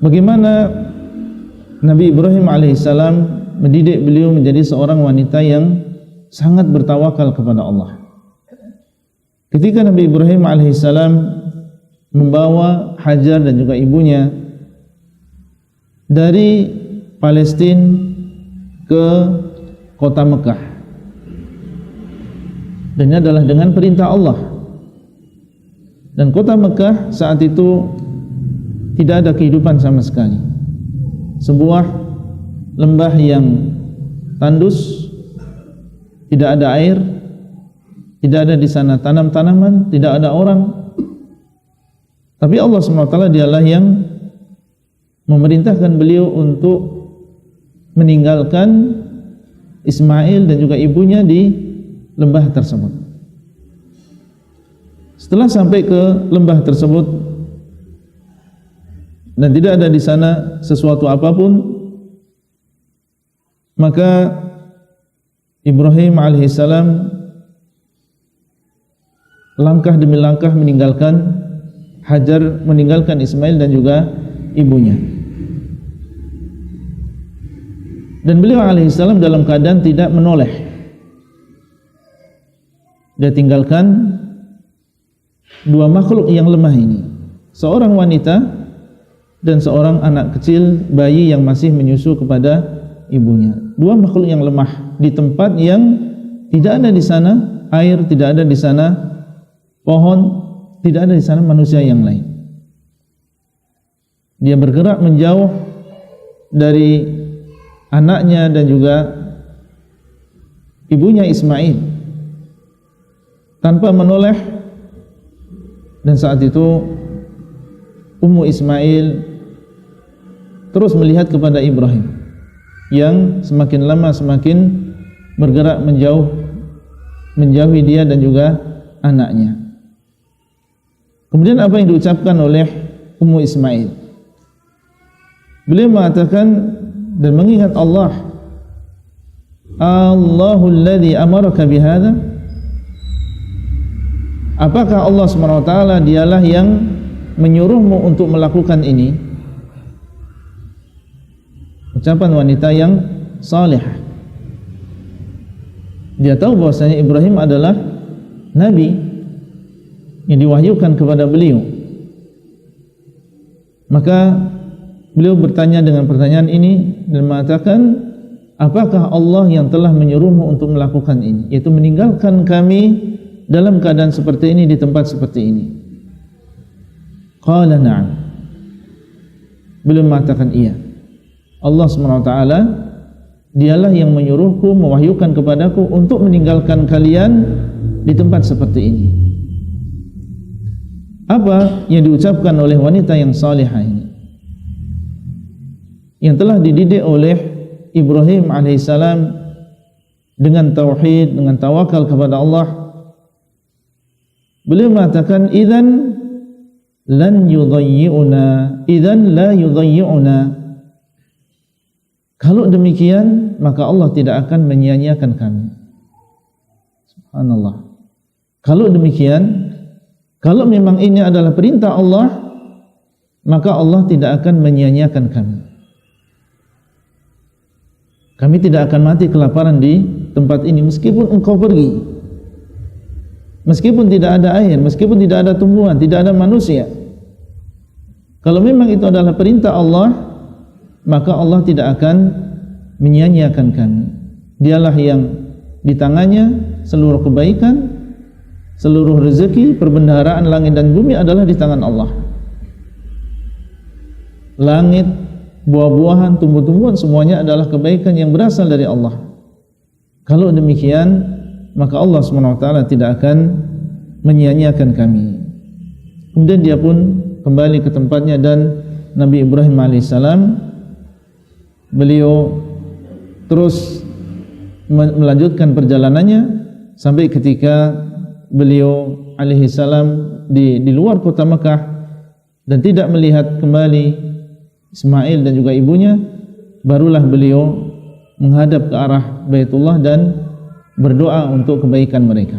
Bagaimana Nabi Ibrahim alaihissalam mendidik beliau menjadi seorang wanita yang sangat bertawakal kepada Allah. Ketika Nabi Ibrahim alaihissalam membawa Hajar dan juga ibunya dari Palestina ke kota Mekah, dan ini adalah dengan perintah Allah. Dan kota Mekah saat itu tidak ada kehidupan sama sekali. Sebuah lembah yang tandus, tidak ada air, tidak ada di sana tanam-tanaman, tidak ada orang. Tapi Allah SWT dialah yang memerintahkan beliau untuk meninggalkan Ismail dan juga ibunya di lembah tersebut. Setelah sampai ke lembah tersebut dan tidak ada di sana sesuatu apapun, maka Ibrahim alaihissalam langkah demi langkah meninggalkan Hajar, meninggalkan Ismail dan juga ibunya. Dan beliau alaihissalam dalam keadaan tidak menoleh. Dia tinggalkan dua makhluk yang lemah ini, seorang wanita dan seorang anak kecil, bayi yang masih menyusu kepada ibunya. Dua makhluk yang lemah di tempat yang tidak ada di sana air, tidak ada di sana pohon, tidak ada di sana manusia yang lain. Dia bergerak menjauh dari anaknya dan juga ibunya Ismail tanpa menoleh. Dan saat itu Ummu Ismail terus melihat kepada Ibrahim yang semakin lama semakin bergerak menjauhi dia dan juga anaknya. Kemudian apa yang diucapkan oleh Ummu Ismail? Beliau mengatakan dan mengingat Allah, Allahul ladzi amaraka bihadza. Apakah Allah SWT dialah yang menyuruhmu untuk melakukan ini? Ucapan wanita yang saleh. Dia tahu bahwasanya Ibrahim adalah nabi yang diwahyukan kepada beliau. Maka beliau bertanya dengan pertanyaan ini dan mengatakan, apakah Allah yang telah menyuruhmu untuk melakukan ini, yaitu meninggalkan kami dalam keadaan seperti ini, di tempat seperti ini? Qala na'am. Beliau mengatakan iya. Allah SWT dialah yang menyuruhku, mewahyukan kepadaku untuk meninggalkan kalian di tempat seperti ini. Apa yang diucapkan oleh wanita yang salihah ini, yang telah dididik oleh Ibrahim alaihissalam dengan tauhid, dengan tawakal kepada Allah? Beliau mengatakan, idzan lan yudayyi'una, idzan la yudayyi'una. Kalau demikian, maka Allah tidak akan menyia-nyiakan kami. Subhanallah. Kalau demikian, kalau memang ini adalah perintah Allah, maka Allah tidak akan menyia-nyiakan kami. Kami tidak akan mati kelaparan di tempat ini meskipun engkau pergi, meskipun tidak ada air, meskipun tidak ada tumbuhan, tidak ada manusia. Kalau memang itu adalah perintah Allah, maka Allah tidak akan menyia-nyiakan kami. Dialah yang di tangannya seluruh kebaikan, seluruh rezeki, perbendaharaan langit dan bumi adalah di tangan Allah. Langit, buah-buahan, tumbuh-tumbuhan, semuanya adalah kebaikan yang berasal dari Allah. Kalau demikian, maka Allah SWT tidak akan menyia-nyiakan kami. Kemudian dia pun kembali ke tempatnya, dan Nabi Ibrahim alaihissalam, beliau terus melanjutkan perjalanannya sampai ketika beliau alaihissalam di luar kota Mekah dan tidak melihat kembali Ismail dan juga ibunya, barulah beliau menghadap ke arah Baitullah dan berdoa untuk kebaikan mereka,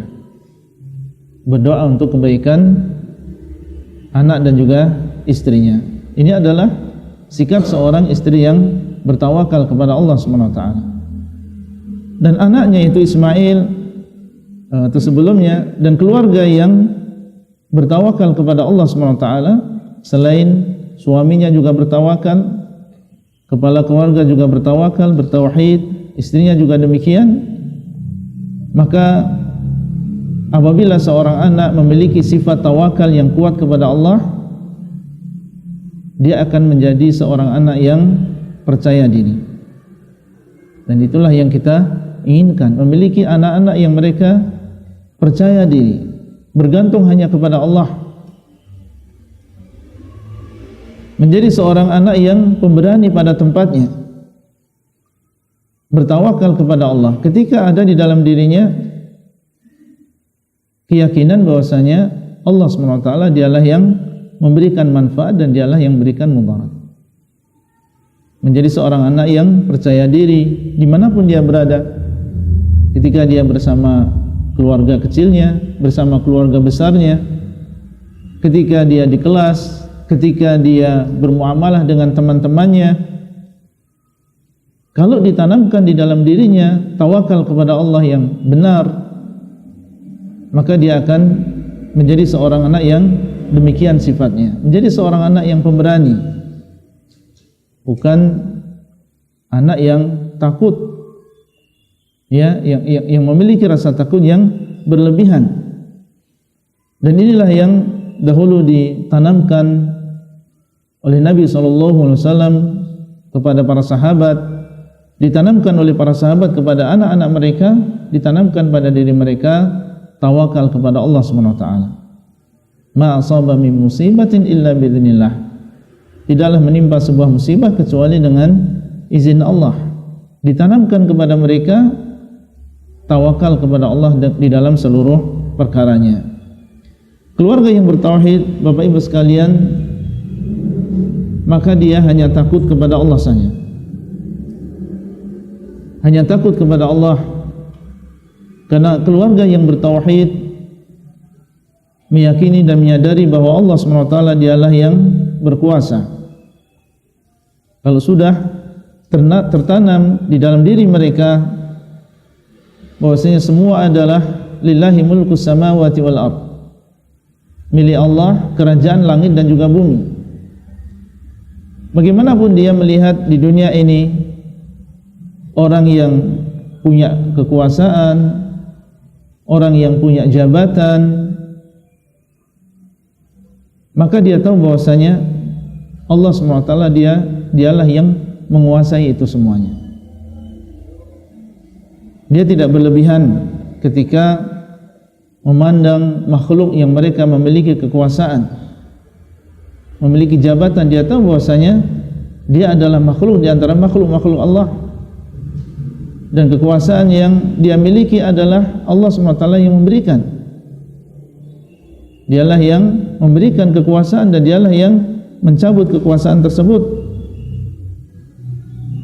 berdoa untuk kebaikan anak dan juga istrinya. Ini adalah sikap seorang istri yang bertawakal kepada Allah SWT. Dan anaknya itu Ismail atau sebelumnya, dan keluarga yang bertawakal kepada Allah SWT, selain suaminya juga bertawakal, kepala keluarga juga bertawakal, bertauhid, istrinya juga demikian. Maka apabila seorang anak memiliki sifat tawakal yang kuat kepada Allah, dia akan menjadi seorang anak yang percaya diri. Dan itulah yang kita inginkan, memiliki anak-anak yang mereka percaya diri, bergantung hanya kepada Allah, menjadi seorang anak yang pemberani pada tempatnya, bertawakal kepada Allah ketika ada di dalam dirinya keyakinan bahwasanya Allah SWT dialah yang memberikan manfaat dan dialah yang memberikan mudarat. Menjadi seorang anak yang percaya diri dimanapun dia berada, ketika dia bersama keluarga kecilnya, bersama keluarga besarnya, ketika dia di kelas, ketika dia bermuamalah dengan teman-temannya. Kalau ditanamkan di dalam dirinya tawakal kepada Allah yang benar, maka dia akan menjadi seorang anak yang demikian sifatnya, menjadi seorang anak yang pemberani, bukan anak yang takut, ya, yang memiliki rasa takut yang berlebihan. Dan inilah yang dahulu ditanamkan oleh Nabi SAW kepada para sahabat, ditanamkan oleh para sahabat kepada anak-anak mereka, ditanamkan pada diri mereka tawakal kepada Allah SWT. Ma asaba min musibatin illa biidznillah. Tidaklah menimpa sebuah musibah kecuali dengan izin Allah. Ditanamkan kepada mereka tawakal kepada Allah di dalam seluruh perkaranya. Keluarga yang bertauhid, Bapak Ibu sekalian, maka dia hanya takut kepada Allah saja, hanya takut kepada Allah. Karena keluarga yang bertauhid meyakini dan menyadari bahwa Allah SWT dialah yang berkuasa. Kalau sudah tertanam di dalam diri mereka bahwasanya semua adalah lillahi mulkus samawati wal ard, milik Allah kerajaan langit dan juga bumi. Bagaimanapun dia melihat di dunia ini orang yang punya kekuasaan, orang yang punya jabatan, maka dia tahu bahwasanya Allah SWT dialah yang menguasai itu semuanya. Dia tidak berlebihan ketika memandang makhluk yang mereka memiliki kekuasaan, memiliki jabatan. Dia tahu bahwasanya dia adalah makhluk di antara makhluk-makhluk Allah, dan kekuasaan yang dia miliki adalah Allah SWT yang memberikan. Dialah yang memberikan kekuasaan dan dialah yang mencabut kekuasaan tersebut.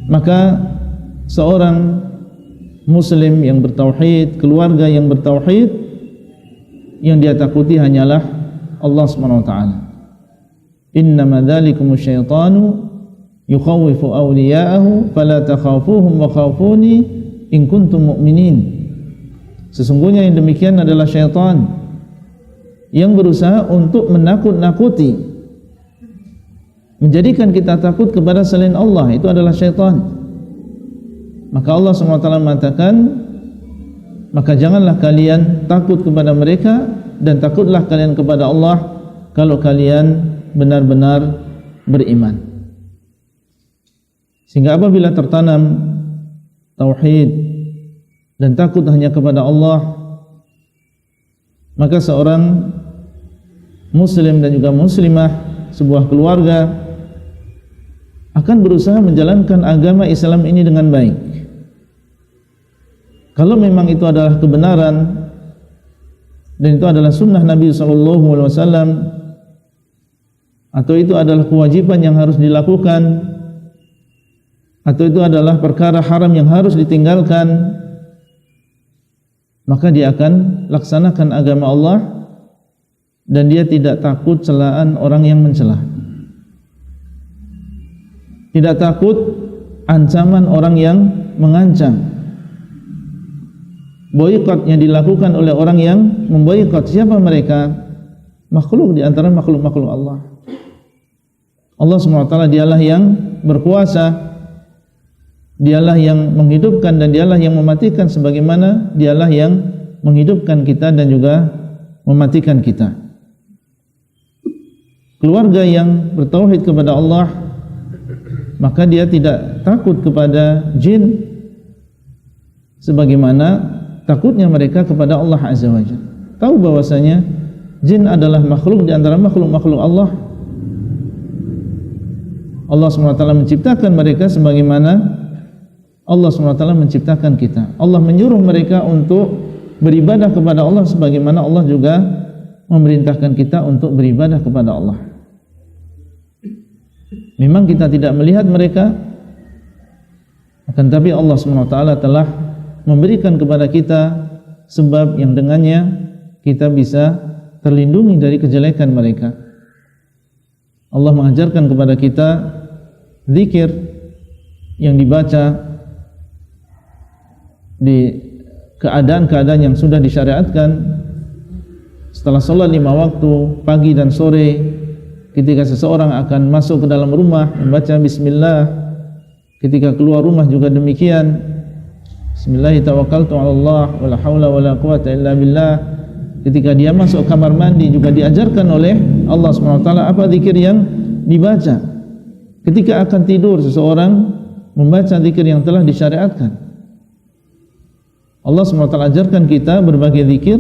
Maka seorang muslim yang bertauhid, keluarga yang bertauhid, yang dia takuti hanyalah Allah SWT. Innama dzalikumus syaitanu yukhawwifu awliya'ahu fala takhafuhum wa khafuni in kuntum mu'minin. Sesungguhnya yang demikian adalah syaitan yang berusaha untuk menakut-nakuti, menjadikan kita takut kepada selain Allah. Itu adalah syaitan. Maka Allah SWT mengatakan, maka janganlah kalian takut kepada mereka, dan takutlah kalian kepada Allah kalau kalian benar-benar beriman. Sehingga apabila tertanam tauhid dan takut hanya kepada Allah, maka seorang muslim dan juga muslimah, sebuah keluarga, akan berusaha menjalankan agama Islam ini dengan baik. Kalau memang itu adalah kebenaran dan itu adalah sunnah Nabi SAW, atau itu adalah kewajiban yang harus dilakukan, atau itu adalah perkara haram yang harus ditinggalkan, maka dia akan laksanakan agama Allah dan dia tidak takut celaan orang yang mencela, tidak takut ancaman orang yang mengancam, boikot yang dilakukan oleh orang yang memboikot. Siapa mereka? Makhluk di antara makhluk-makhluk Allah. Allah SWT dialah yang berkuasa, dialah yang menghidupkan dan dialah yang mematikan, sebagaimana dialah yang menghidupkan kita dan juga mematikan kita. Keluarga yang bertauhid kepada Allah, maka dia tidak takut kepada jin sebagaimana takutnya mereka kepada Allah Azza wa Jalla. Tahu bahwasanya jin adalah makhluk di antara makhluk-makhluk Allah. Allah SWT menciptakan mereka sebagaimana Allah SWT menciptakan kita. Allah menyuruh mereka untuk beribadah kepada Allah sebagaimana Allah juga memerintahkan kita untuk beribadah kepada Allah. Memang kita tidak melihat mereka, akan tapi Allah SWT telah memberikan kepada kita sebab yang dengannya kita bisa terlindungi dari kejelekan mereka. Allah mengajarkan kepada kita zikir yang dibaca di keadaan-keadaan yang sudah disyariatkan setelah sholat 5 waktu, pagi dan sore, ketika seseorang akan masuk ke dalam rumah membaca bismillah, ketika keluar rumah juga demikian, bismillahirrahmanirrahim, Allah wala haula wala quwata illa billah. Ketika dia masuk kamar mandi juga diajarkan oleh Allah SWT apa zikir yang dibaca. Ketika akan tidur seseorang membaca zikir yang telah disyariatkan. Allah SWT ajarkan kita berbagai zikir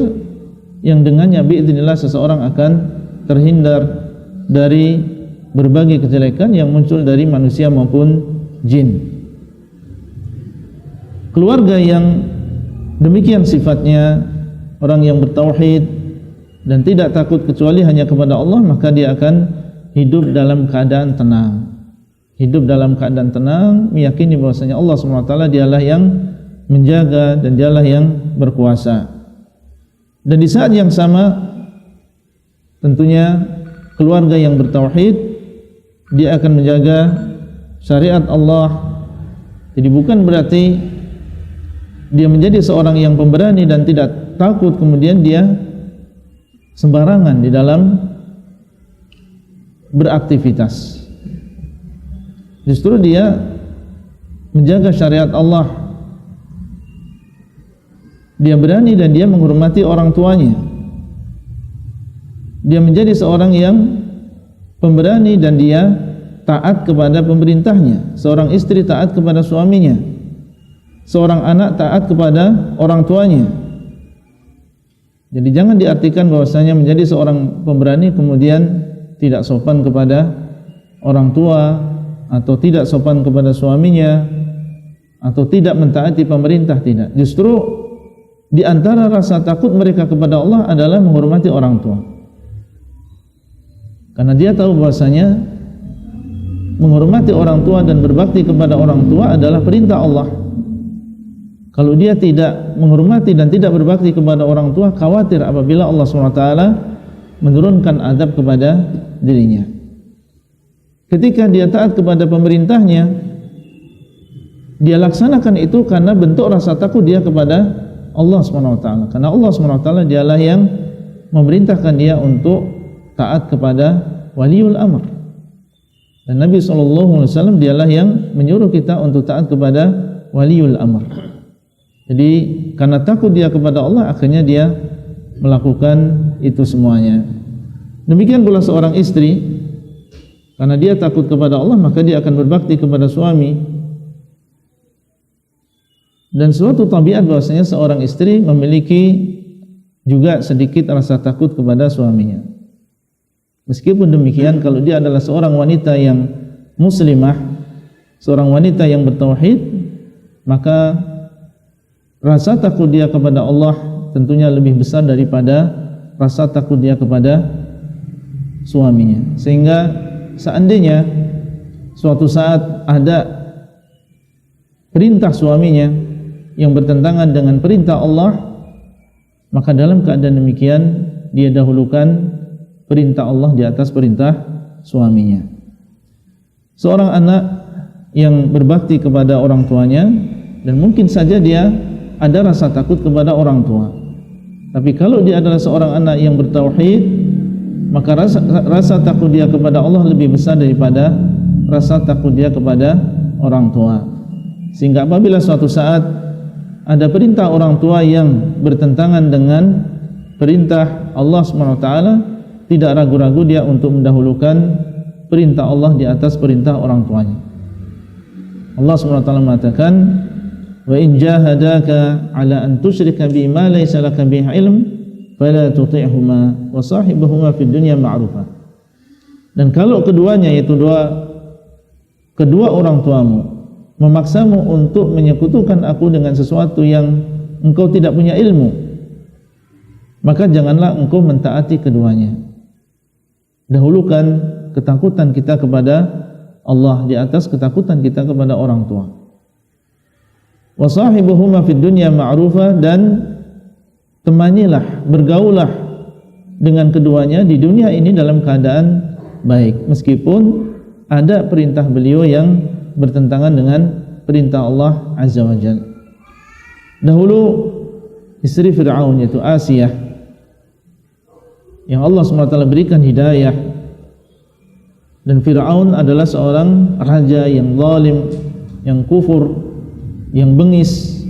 yang dengannya biidznillah seseorang akan terhindar dari berbagai kejelekan yang muncul dari manusia maupun jin. Keluarga yang demikian sifatnya, orang yang bertauhid dan tidak takut kecuali hanya kepada Allah, maka dia akan hidup dalam keadaan tenang. Hidup dalam keadaan tenang, meyakini bahwasanya Allah SWT dialah yang menjaga dan dialah yang berkuasa. Dan di saat yang sama tentunya keluarga yang bertauhid dia akan menjaga syariat Allah. Jadi bukan berarti dia menjadi seorang yang pemberani dan tidak takut kemudian dia sembarangan di dalam beraktivitas. Justru dia menjaga syariat Allah. Dia berani dan dia menghormati orang tuanya. Dia menjadi seorang yang pemberani dan dia taat kepada pemerintahnya. Seorang istri taat kepada suaminya. seorang anak taat kepada orang tuanya. Jadi jangan diartikan bahwasanya menjadi seorang pemberani kemudian tidak sopan kepada orang tua, atau tidak sopan kepada suaminya, atau tidak mentaati pemerintah. Tidak. Justru di antara rasa takut mereka kepada Allah adalah menghormati orang tua. Karena dia tahu bahwasanya menghormati orang tua dan berbakti kepada orang tua adalah perintah Allah. Kalau dia tidak menghormati dan tidak berbakti kepada orang tua, khawatir apabila Allah SWT menurunkan azab kepada dirinya. Ketika dia taat kepada pemerintahnya, dia laksanakan itu karena bentuk rasa takut dia kepada Allah SWT. Karena Allah SWT dialah yang memerintahkan dia untuk taat kepada waliul amr. Dan Nabi SAW dialah yang menyuruh kita untuk taat kepada waliul amr. Jadi karena takut dia kepada Allah, akhirnya dia melakukan itu semuanya. Demikian pula seorang istri, karena dia takut kepada Allah, maka dia akan berbakti kepada suami. Dan suatu tabiat bahwasanya seorang istri memiliki juga sedikit rasa takut kepada suaminya. Meskipun demikian, kalau dia adalah seorang wanita yang muslimah, seorang wanita yang bertauhid, maka rasa takut dia kepada Allah tentunya lebih besar daripada rasa takut dia kepada suaminya. Sehingga seandainya suatu saat ada perintah suaminya yang bertentangan dengan perintah Allah, maka dalam keadaan demikian dia dahulukan perintah Allah di atas perintah suaminya. Seorang anak yang berbakti kepada orang tuanya, dan mungkin saja dia ada rasa takut kepada orang tua, tapi kalau dia adalah seorang anak yang bertauhid, maka rasa takut dia kepada Allah lebih besar daripada rasa takut dia kepada orang tua. Sehingga apabila suatu saat ada perintah orang tua yang bertentangan dengan perintah Allah SWT, tidak ragu-ragu dia untuk mendahulukan perintah Allah di atas perintah orang tuanya. Allah SWT mengatakan, wa in jahadaka ala an tusyrika bi ma laysa laka bihi ilm fala tuti'huma wa sahibuhuma fid dunya ma'rufa. Dan kalau keduanya, yaitu kedua orang tuamu, memaksamu untuk menyekutukan aku dengan sesuatu yang engkau tidak punya ilmu, maka janganlah engkau mentaati keduanya. Dahulukan ketakutan kita kepada Allah di atas ketakutan kita kepada orang tua. Wa sahibuhuma fid dunya ma'rufa, dan temanilah, bergaulah dengan keduanya di dunia ini dalam keadaan baik, meskipun ada perintah beliau yang bertentangan dengan perintah Allah Azza wa Jalla. Dahulu istri Fir'aun, yaitu Asiyah, yang Allah SWT berikan hidayah, dan Fir'aun adalah seorang raja yang zalim, yang kufur, yang bengis.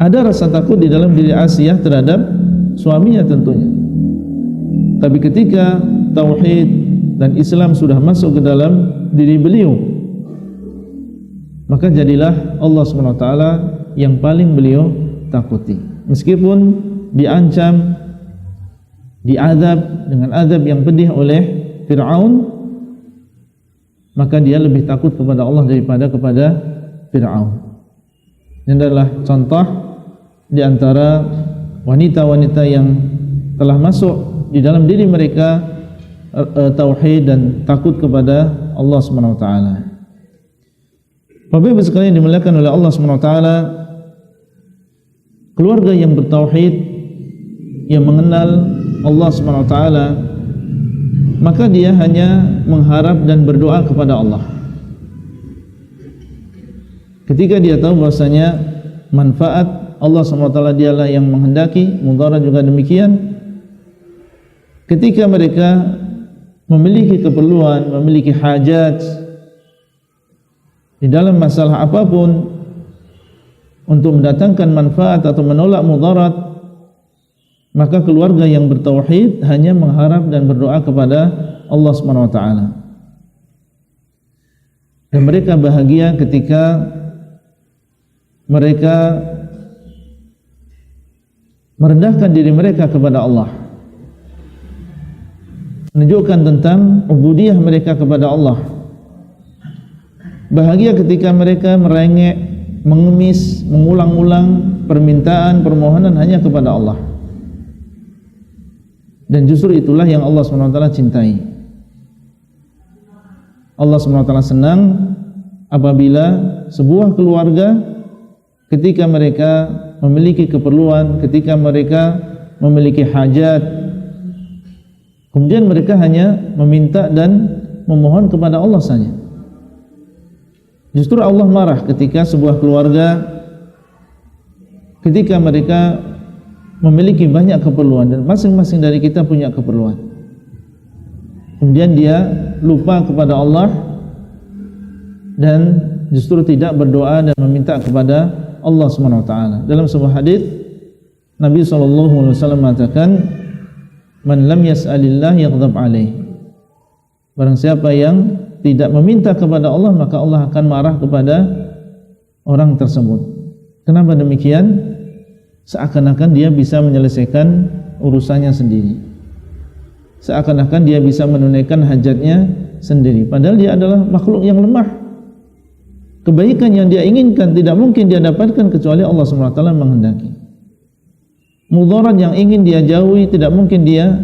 Ada rasa takut di dalam diri Asiyah terhadap suaminya tentunya. Tapi ketika tauhid dan Islam sudah masuk ke dalam diri beliau, maka jadilah Allah SWT yang paling beliau takuti. Meskipun diancam, diazab dengan azab yang pedih oleh Fir'aun, maka dia lebih takut kepada Allah daripada kepada Fir'aun. Ini adalah contoh di antara wanita-wanita yang telah masuk di dalam diri mereka tauhid dan takut kepada Allah SWT. Bapak Ibu sekalian dimuliakan oleh Allah SWT, keluarga yang bertauhid, yang mengenal Allah SWT, maka dia hanya mengharap dan berdoa kepada Allah. Ketika dia tahu bahwasanya manfaat Allah SWT dialah yang menghendaki, mudarat juga demikian. Ketika mereka memiliki keperluan, memiliki hajat di dalam masalah apapun, untuk mendatangkan manfaat atau menolak mudarat, maka keluarga yang bertauhid hanya mengharap dan berdoa kepada Allah SWT. Dan mereka bahagia ketika mereka merendahkan diri mereka kepada Allah, menunjukkan tentang ubudiyah mereka kepada Allah. Bahagia ketika mereka merengek, mengemis, mengulang-ulang permintaan, permohonan hanya kepada Allah. Dan justru itulah yang Allah SWT cintai. Allah SWT senang apabila sebuah keluarga ketika mereka memiliki keperluan, ketika mereka memiliki hajat, kemudian mereka hanya meminta dan memohon kepada Allah saja. Justru Allah marah ketika sebuah keluarga ketika mereka memiliki banyak keperluan dan masing-masing dari kita punya keperluan, kemudian dia lupa kepada Allah dan justru tidak berdoa dan meminta kepada Allah SWT. Dalam sebuah hadis Nabi SAW mengatakan, "Man lam yas'alillah yaghdab alaih." Barang siapa yang tidak meminta kepada Allah, maka Allah akan marah kepada orang tersebut. Kenapa demikian? Seakan-akan dia bisa menyelesaikan urusannya sendiri, seakan-akan dia bisa menunaikan hajatnya sendiri, padahal dia adalah makhluk yang lemah. Kebaikan yang dia inginkan tidak mungkin dia dapatkan kecuali Allah SWT menghendaki. Mudarat yang ingin dia jauhi tidak mungkin dia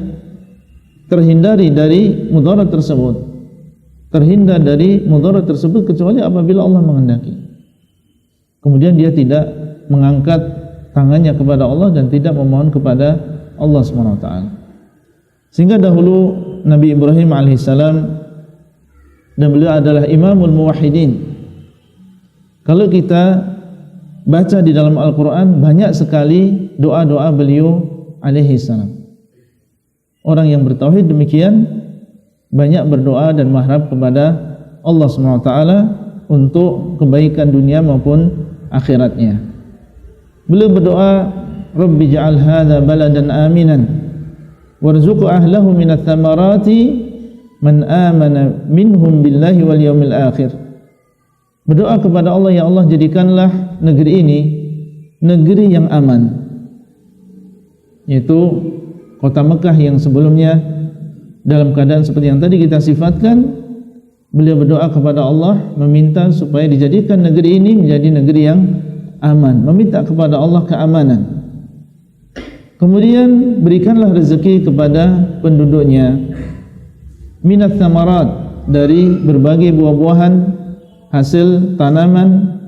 terhindari dari mudarat tersebut, terhindar dari mudarat tersebut kecuali apabila Allah menghendaki. Kemudian dia tidak mengangkat tangannya kepada Allah dan tidak memohon kepada Allah SWT. Sehingga dahulu Nabi Ibrahim alaihissalam, dan beliau adalah imamul muwahhidin. Kalau kita baca di dalam Al-Quran, banyak sekali doa-doa beliau alaihissalam. Orang yang bertauhid demikian banyak berdoa dan mengharap kepada Allah SWT untuk kebaikan dunia maupun akhiratnya. Beliau berdoa, "Rabbi ja'al hadha baladan aminan warzuq ahlahu minat thamarati man amana minhum billahi wal yawmil akhir." Berdoa kepada Allah, ya Allah, jadikanlah negeri ini negeri yang aman, yaitu kota Mekah yang sebelumnya dalam keadaan seperti yang tadi kita sifatkan. Beliau berdoa kepada Allah meminta supaya dijadikan negeri ini menjadi negeri yang aman, meminta kepada Allah keamanan. Kemudian berikanlah rezeki kepada penduduknya minat thamarat, dari berbagai buah-buahan hasil tanaman,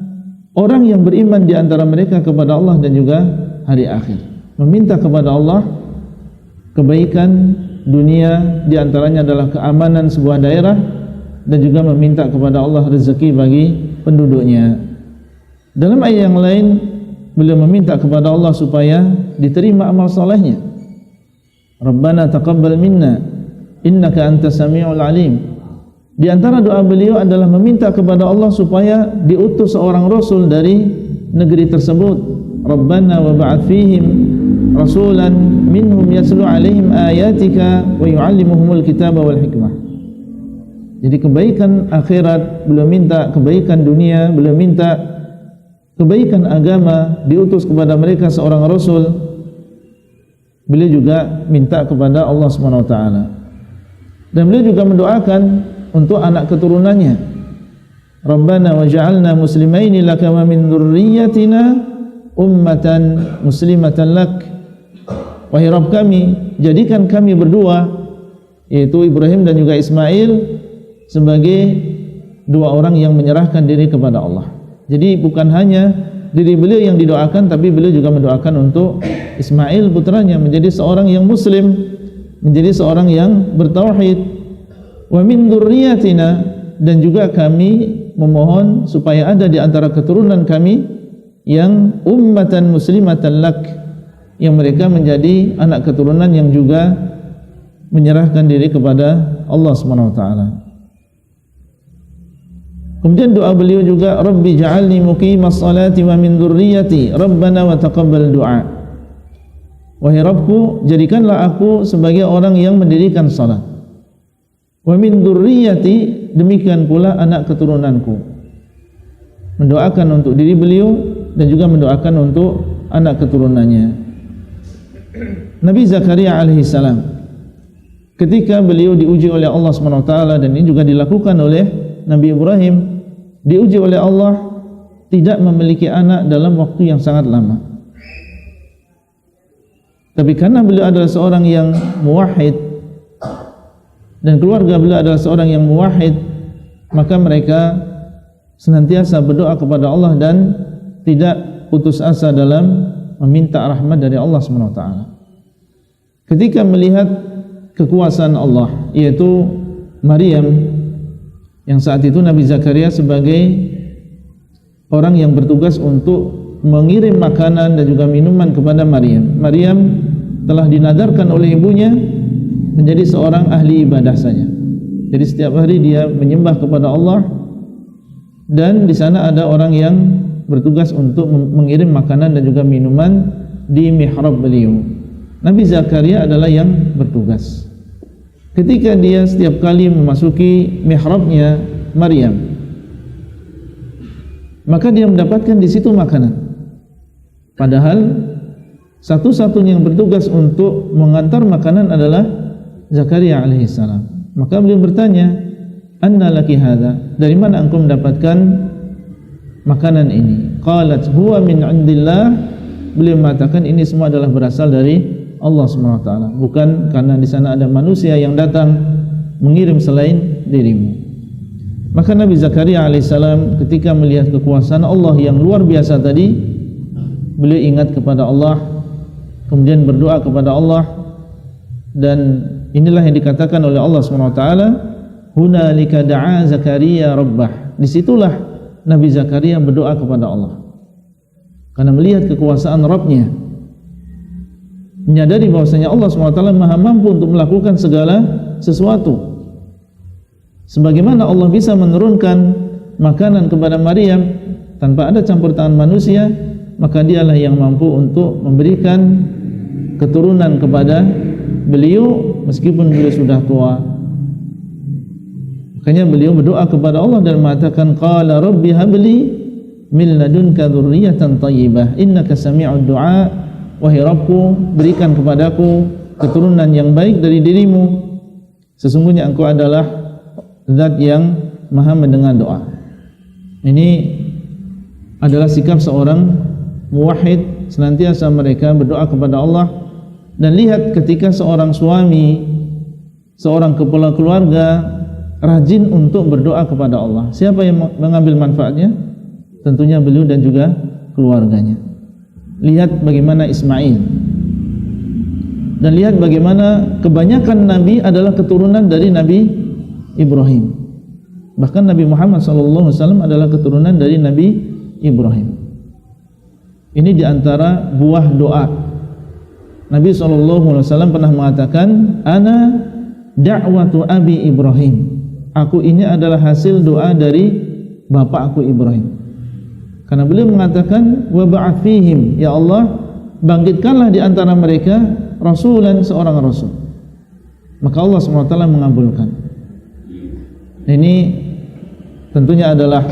orang yang beriman di antara mereka kepada Allah dan juga hari akhir. Meminta kepada Allah kebaikan dunia, di antaranya adalah keamanan sebuah daerah, dan juga meminta kepada Allah rezeki bagi penduduknya. Dalam ayat yang lain beliau meminta kepada Allah supaya diterima amal salehnya. Rabbana taqabbal minna innaka antas samiul alim. Di antara doa beliau adalah meminta kepada Allah supaya diutus seorang rasul dari negeri tersebut. Rabbana wa ba'ath fihim rasulan minhum yatlu alaihim ayatika wa yu'allimuhumul kitaba wal hikmah. Jadi kebaikan akhirat beliau minta, kebaikan dunia beliau minta, kebaikan agama diutus kepada mereka seorang rasul. Beliau juga minta kepada Allah SWT. Dan beliau juga mendoakan untuk anak keturunannya. Rabbana waj'alna muslimaini laka wa min dzurriyyatina ummatan muslimatan lak. Wahai Rabb kami, jadikan kami berdua, yaitu Ibrahim dan juga Ismail, sebagai dua orang yang menyerahkan diri kepada Allah. Jadi bukan hanya diri beliau yang didoakan, tapi beliau juga mendoakan untuk Ismail putranya menjadi seorang yang muslim, menjadi seorang yang bertauhid. Wa min dzurriyyatina, dan juga kami memohon supaya ada di antara keturunan kami yang ummatan muslimatan lak, yang mereka menjadi anak keturunan yang juga menyerahkan diri kepada Allah SWT. Kemudian doa beliau juga, Rabbi ja'alni muqimas salati wa min dzurriyyati Rabbana wa taqabbal du'a. Wahai Rabbku, jadikanlah aku sebagai orang yang mendirikan salat. Wa min dzurriyyati, demikian pula anak keturunanku. Mendoakan untuk diri beliau dan juga mendoakan untuk anak keturunannya. Nabi Zakaria alaihissalam, ketika beliau diuji oleh Allah SWT, dan ini juga dilakukan oleh Nabi Ibrahim, diuji oleh Allah tidak memiliki anak dalam waktu yang sangat lama. Tapi karena beliau adalah seorang yang muwahhid dan keluarga beliau adalah seorang yang muwahhid, maka mereka senantiasa berdoa kepada Allah dan tidak putus asa dalam meminta rahmat dari Allah SWT. Ketika melihat kekuasaan Allah, yaitu Maryam, yang saat itu Nabi Zakaria sebagai orang yang bertugas untuk mengirim makanan dan juga minuman kepada Maryam. Maryam telah dinadarkan oleh ibunya menjadi seorang ahli ibadah saja. Jadi setiap hari dia menyembah kepada Allah, dan di sana ada orang yang bertugas untuk mengirim makanan dan juga minuman di mihrab beliau. Nabi Zakaria adalah yang bertugas. Ketika dia setiap kali memasuki mihrabnya Maryam, maka dia mendapatkan di situ makanan. Padahal satu-satunya yang bertugas untuk mengantar makanan adalah Zakaria alaihissalam. Maka beliau bertanya, "Anna laki hadza?" Dari mana engkau mendapatkan makanan ini? Qalat huwa min indillah. Beliau mengatakan ini semua adalah berasal dari Allah SWT, bukan karena di sana ada manusia yang datang mengirim selain dirimu. Maka Nabi Zakaria alaihissalam ketika melihat kekuasaan Allah yang luar biasa tadi, beliau ingat kepada Allah, kemudian berdoa kepada Allah, dan inilah yang dikatakan oleh Allah SWT, hunalika da'a Zakaria rabbah. Disitulah Nabi Zakaria berdoa kepada Allah karena melihat kekuasaan Rabbnya, menyadari bahwasanya Allah SWT maha mampu untuk melakukan segala sesuatu. Sebagaimana Allah bisa menurunkan makanan kepada Maryam tanpa ada campur tangan manusia, maka dialah yang mampu untuk memberikan keturunan kepada beliau meskipun beliau sudah tua. Makanya beliau berdoa kepada Allah dan mengatakan, qala rabbi habli min ladunka dzurriyyatan thayyibah innaka sami'ud du'a. Wahai Rabbku, berikan kepadaku keturunan yang baik dari dirimu, sesungguhnya engkau adalah zat yang maha mendengar doa. Ini adalah sikap seorang muwahhid, senantiasa mereka berdoa kepada Allah. Dan lihat ketika seorang suami, seorang kepala keluarga rajin untuk berdoa kepada Allah, siapa yang mengambil manfaatnya? Tentunya beliau dan juga keluarganya. Lihat bagaimana Ismail, dan lihat bagaimana kebanyakan Nabi adalah keturunan dari Nabi Ibrahim. Bahkan Nabi Muhammad SAW adalah keturunan dari Nabi Ibrahim. Ini diantara buah doa. Nabi SAW pernah mengatakan, ana da'watu abi Ibrahim. Aku ini adalah hasil doa dari bapak aku Ibrahim. Karena beliau mengatakan, wa ba'ath fihim, ya Allah, bangkitkanlah di antara mereka rasulan, seorang rasul. Maka Allah SWT mengabulkan. Ini tentunya adalah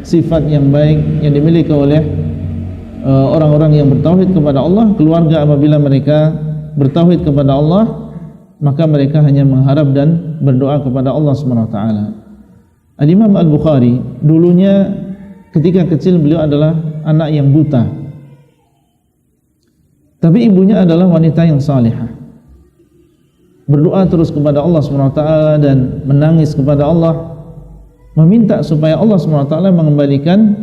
sifat yang baik yang dimiliki oleh orang-orang yang bertauhid kepada Allah. Keluarga apabila mereka bertauhid kepada Allah, maka mereka hanya mengharap dan berdoa kepada Allah SWT. Al-Imam Al-Bukhari dulunya ketika kecil beliau adalah anak yang buta, tapi ibunya adalah wanita yang salihah, berdoa terus kepada Allah SWT dan menangis kepada Allah, meminta supaya Allah SWT mengembalikan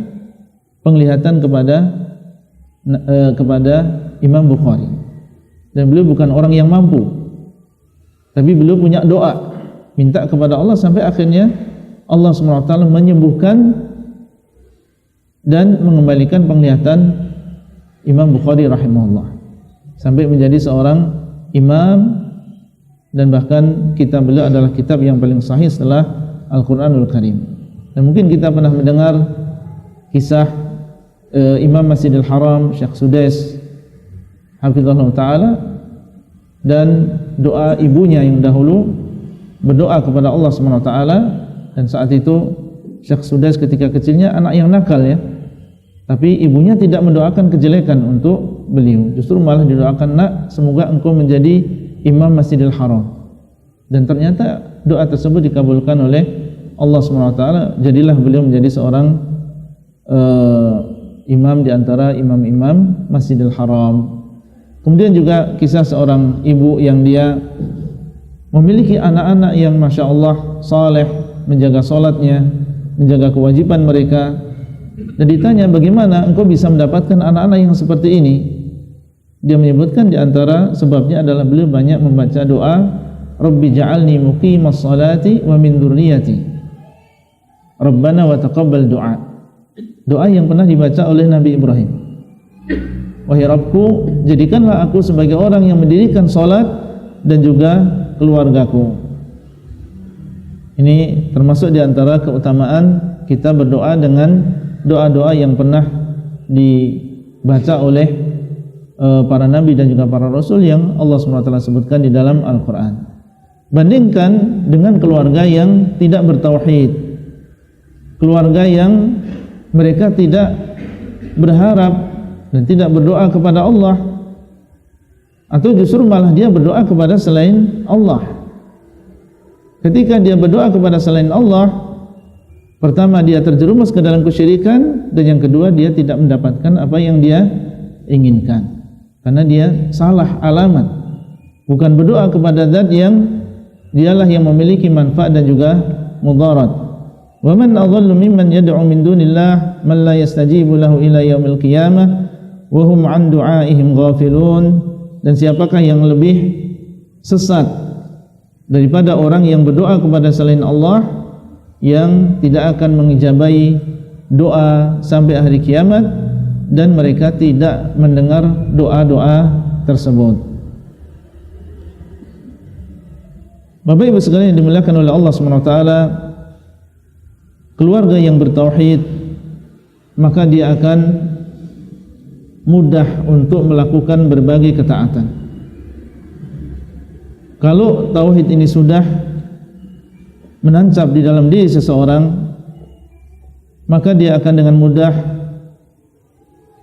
penglihatan kepada Imam Bukhari. Dan beliau bukan orang yang mampu, tapi beliau punya doa, minta kepada Allah, sampai akhirnya Allah SWT menyembuhkan dan mengembalikan penglihatan Imam Bukhari rahimahullah, sampai menjadi seorang imam. Dan bahkan kitab beliau adalah kitab yang paling sahih setelah Al-Quranul Karim. Dan mungkin kita pernah mendengar kisah Imam Masjidil Haram Syekh Sudais hafizahullah ta'ala, dan doa ibunya yang dahulu berdoa kepada Allah SWT. Dan saat itu Syekh Sudais ketika kecilnya anak yang nakal, ya, Tapi ibunya tidak mendoakan kejelekan untuk beliau, justru malah didoakan, nak, semoga engkau menjadi imam Masjidil Haram. Dan ternyata doa tersebut dikabulkan oleh Allah SWT. Jadilah beliau menjadi seorang imam di antara imam-imam Masjidil Haram. Kemudian juga kisah seorang ibu yang dia memiliki anak-anak yang Masya Allah saleh, menjaga salatnya, menjaga kewajiban mereka. Dan ditanya, bagaimana engkau bisa mendapatkan anak-anak yang seperti ini? Dia menyebutkan di antara sebabnya adalah beliau banyak membaca doa, Rabbi ja'alni muqimas salati wa min dzurriyyati, Rabbana wa taqabbal du'a. Doa yang pernah dibaca oleh Nabi Ibrahim. Wahai Rabbku, jadikanlah aku sebagai orang yang mendirikan salat dan juga keluargaku. Ini termasuk di antara keutamaan kita berdoa dengan doa-doa yang pernah dibaca oleh para nabi dan juga para rasul yang Allah SWT sebutkan di dalam Al-Quran. Bandingkan dengan keluarga yang tidak bertauhid, keluarga yang mereka tidak berharap dan tidak berdoa kepada Allah, atau justru malah dia berdoa kepada selain Allah. Ketika dia berdoa kepada selain Allah, pertama dia terjerumus ke dalam kesyirikan, dan yang kedua dia tidak mendapatkan apa yang dia inginkan, karena dia salah alamat. Bukan berdoa kepada zat yang dialah yang memiliki manfaat dan juga mudarat. Wa man adhallu mimman yad'u min dunillah man la yastajibu lahu ila yaumil qiyamah wa hum 'an du'aihim ghafilun. Dan siapakah yang lebih sesat daripada orang yang berdoa kepada selain Allah, yang tidak akan mengijabahi doa sampai hari kiamat, dan mereka tidak mendengar doa-doa tersebut. Bapak Ibu sekalian yang dimuliakan oleh Allah SWT, keluarga yang bertauhid, maka dia akan mudah untuk melakukan berbagai ketaatan. Kalau tauhid ini sudah menancap di dalam diri seseorang, maka dia akan dengan mudah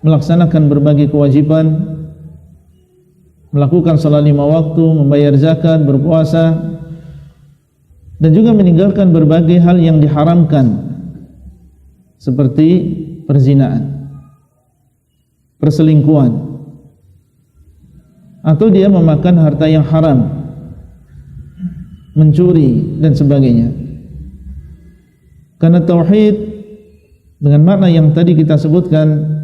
melaksanakan berbagai kewajiban, melakukan salat 5 waktu, membayar zakat, berpuasa, dan juga meninggalkan berbagai hal yang diharamkan seperti perzinaan, perselingkuhan, atau dia memakan harta yang haram, mencuri dan sebagainya. Karena tauhid dengan makna yang tadi kita sebutkan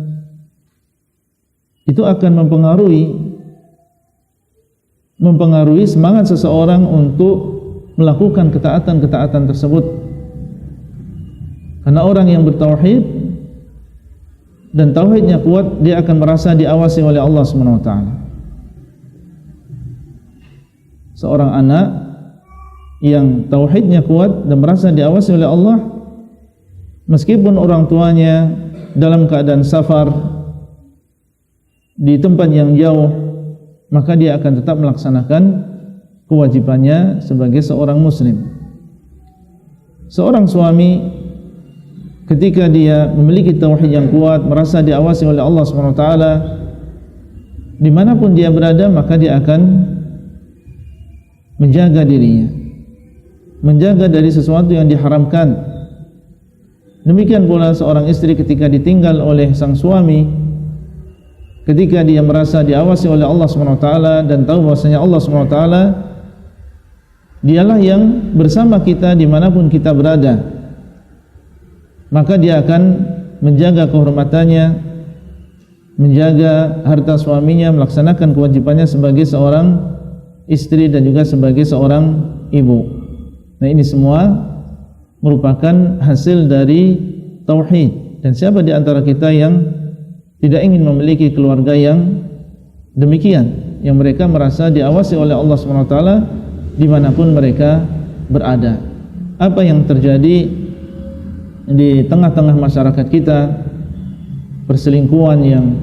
itu akan mempengaruhi semangat seseorang untuk melakukan ketaatan-ketaatan tersebut. Karena orang yang bertauhid dan tauhidnya kuat, dia akan merasa diawasi oleh Allah SWT. Seorang anak yang tauhidnya kuat dan merasa diawasi oleh Allah, meskipun orang tuanya dalam keadaan safar di tempat yang jauh, maka dia akan tetap melaksanakan kewajibannya sebagai seorang muslim. Seorang suami ketika dia memiliki tauhid yang kuat, merasa diawasi oleh Allah SWT, dimanapun dia berada, maka dia akan menjaga dirinya, menjaga dari sesuatu yang diharamkan. Demikian pula seorang istri ketika ditinggal oleh sang suami, ketika dia merasa diawasi oleh Allah SWT dan tahu bahwasanya Allah SWT dialah yang bersama kita dimanapun kita berada, maka dia akan menjaga kehormatannya, menjaga harta suaminya, melaksanakan kewajibannya sebagai seorang istri dan juga sebagai seorang ibu. Nah, ini semua merupakan hasil dari tauhid. Dan siapa di antara kita yang tidak ingin memiliki keluarga yang demikian, yang mereka merasa diawasi oleh Allah SWT dimanapun mereka berada? Apa yang terjadi di tengah-tengah masyarakat kita, perselingkuhan yang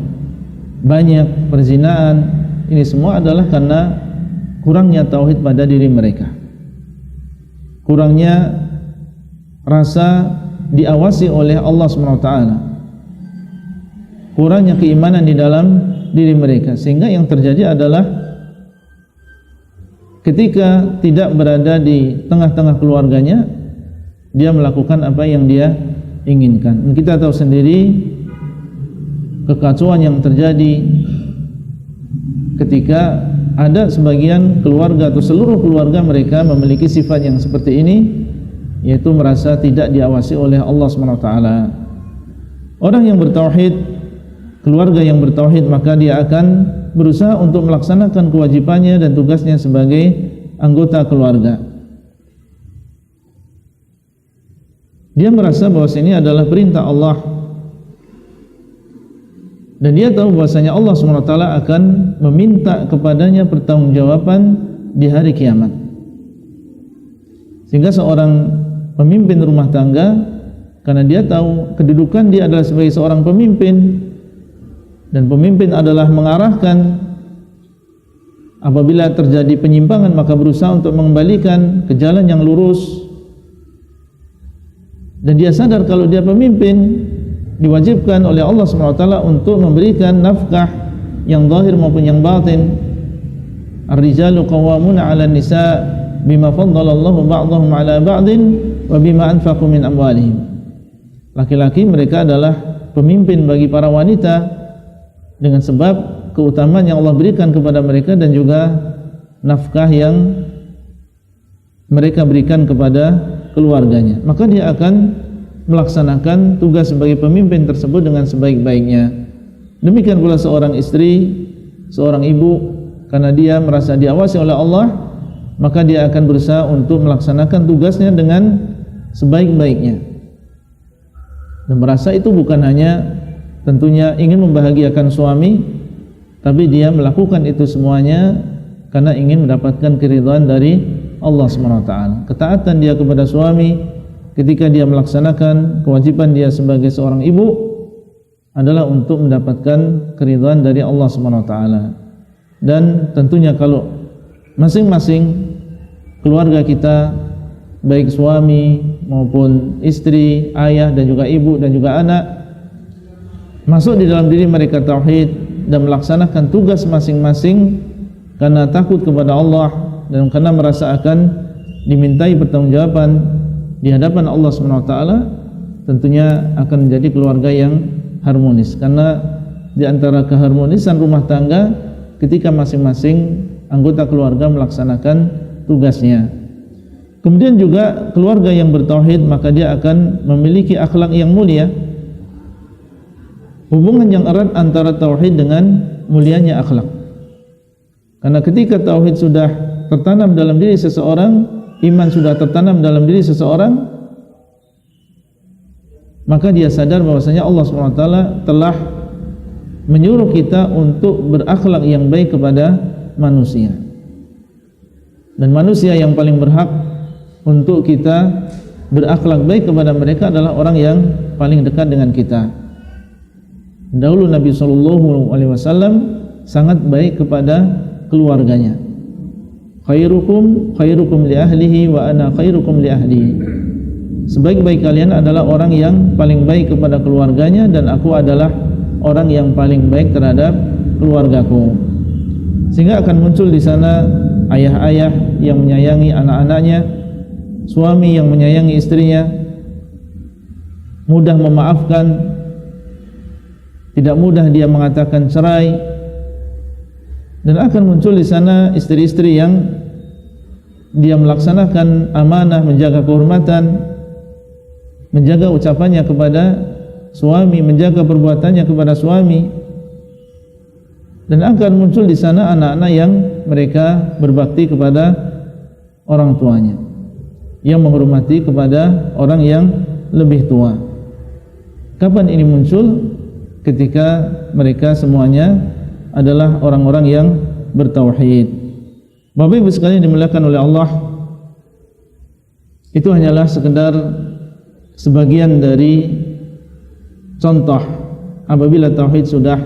banyak, perzinaan, ini semua adalah karena kurangnya tauhid pada diri mereka, kurangnya rasa diawasi oleh Allah SWT. kurangnya keimanan di dalam diri mereka, sehingga yang terjadi adalah ketika tidak berada di tengah-tengah keluarganya, dia melakukan apa yang dia inginkan. Dan kita tahu sendiri kekacauan yang terjadi ketika ada sebagian keluarga atau seluruh keluarga mereka memiliki sifat yang seperti ini, yaitu merasa tidak diawasi oleh Allah SWT. Orang yang bertauhid, keluarga yang bertauhid, maka dia akan berusaha untuk melaksanakan kewajibannya dan tugasnya sebagai anggota keluarga. Dia merasa bahwa ini adalah perintah Allah, dan dia tahu bahwasanya Allah SWT akan meminta kepadanya pertanggungjawaban di hari kiamat. Sehingga seorang pemimpin rumah tangga, karena dia tahu kedudukan dia adalah sebagai seorang pemimpin, dan pemimpin adalah mengarahkan. Apabila terjadi penyimpangan, maka berusaha untuk mengembalikan ke jalan yang lurus. Dan dia sadar kalau dia pemimpin, diwajibkan oleh Allah SWT untuk memberikan nafkah yang zahir maupun yang batin. Ar-rijalu qawwamuna 'ala an-nisa bima faddalallahu ba'dahum 'ala ba'din wa bima anfaqu min amwalihim. Laki-laki mereka adalah pemimpin bagi para wanita dengan sebab keutamaan yang Allah berikan kepada mereka dan juga nafkah yang mereka berikan kepada keluarganya. Maka dia akan melaksanakan tugas sebagai pemimpin tersebut dengan sebaik-baiknya. Demikian pula seorang istri, seorang ibu, karena dia merasa diawasi oleh Allah, maka dia akan berusaha untuk melaksanakan tugasnya dengan sebaik-baiknya, dan merasa itu bukan hanya tentunya ingin membahagiakan suami, tapi dia melakukan itu semuanya karena ingin mendapatkan keridhaan dari Allah SWT. Ketaatan dia kepada suami ketika dia melaksanakan kewajiban dia sebagai seorang ibu adalah untuk mendapatkan keridhaan dari Allah SWT. Dan tentunya kalau masing-masing keluarga kita, baik suami maupun istri, ayah dan juga ibu dan juga anak, masuk di dalam diri mereka tauhid dan melaksanakan tugas masing-masing karena takut kepada Allah dan karena merasa akan dimintai pertanggungjawaban di hadapan Allah SWT, tentunya akan menjadi keluarga yang harmonis. Karena di antara keharmonisan rumah tangga ketika masing-masing anggota keluarga melaksanakan tugasnya. Kemudian juga keluarga yang bertauhid, maka dia akan memiliki akhlak yang mulia. Hubungan yang erat antara tauhid dengan mulianya akhlak. Karena ketika tauhid sudah tertanam dalam diri seseorang, iman sudah tertanam dalam diri seseorang, maka dia sadar bahwasanya Allah SWT telah menyuruh kita untuk berakhlak yang baik kepada manusia. Dan manusia yang paling berhak untuk kita berakhlak baik kepada mereka adalah orang yang paling dekat dengan kita. Dahulu Nabi SAW sangat baik kepada keluarganya. Khairukum khairukum li ahlihi wa ana khairukum li ahli. Sebaik-baik kalian adalah orang yang paling baik kepada keluarganya, dan aku adalah orang yang paling baik terhadap keluargaku. Sehingga akan muncul di sana ayah-ayah yang menyayangi anak-anaknya, suami yang menyayangi istrinya, mudah memaafkan, tidak mudah dia mengatakan cerai, dan akan muncul di sana istri-istri yang dia melaksanakan amanah, menjaga kehormatan, menjaga ucapannya kepada suami, menjaga perbuatannya kepada suami. Dan akan muncul di sana anak-anak yang mereka berbakti kepada orang tuanya, yang menghormati kepada orang yang lebih tua. Kapan ini muncul? Ketika mereka semuanya adalah orang-orang yang bertauhid. Bapak Ibu sekalian dimuliakan oleh Allah, itu hanyalah sekedar sebagian dari contoh apabila tauhid sudah